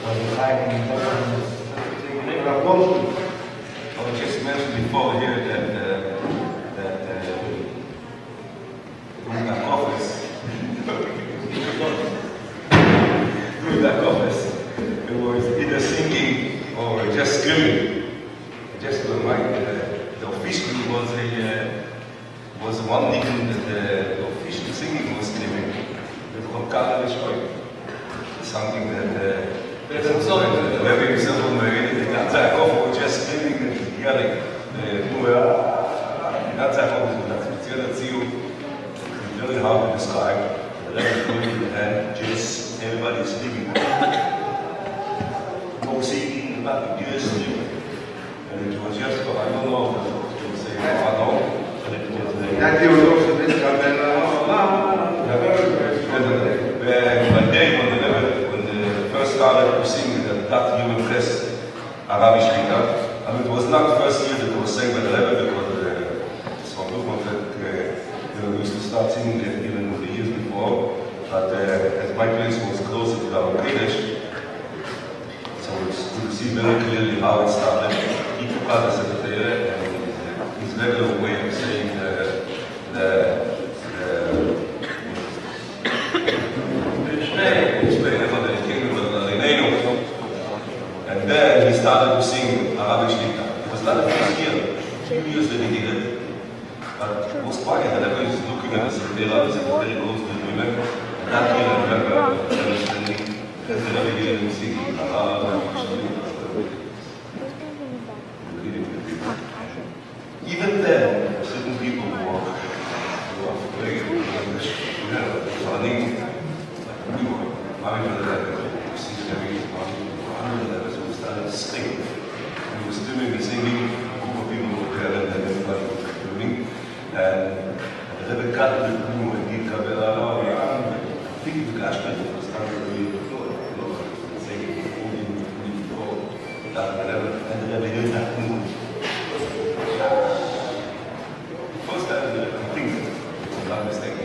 was the time when I just mentioned before here that in that office, Kala Vishkoy. Something that the Rebbe himself was married, the Zaklikovsky was just screaming and yelling. Zaklikovsky was not very hard to describe. The Rebbe is going in the hand, just everybody is sleeping. No singing, nothing, just sleeping. And it was just, I don't know if it was say, I don't, but it was That he was also this guy, one day when the first started to sing that you impressed Arabic speaker, and it was not the first year that it was sang by the Rebbe, because it's from Movement that we used to start singing it even the years before, but as my place was closer to our Kodesh, so we see very clearly how it started. He took out the secretary and his regular way of saying and then he started to sing Arabic Shita. It was not the first year, a few years that he did it. But it was quiet, and everybody was looking at the secretary goes to the women. And that year I remember understanding that the Rebbe did him sing even then, certain people were very funny. We were married to the Rebbe. We started to sing. We were doing the singing, a group of people were there, and everybody was doing. And the Rebbe got the room and he got it out. I think the Goldshmidt was starting to really singing, and the Rebbe did that move. First time, I think, if I'm not mistaken,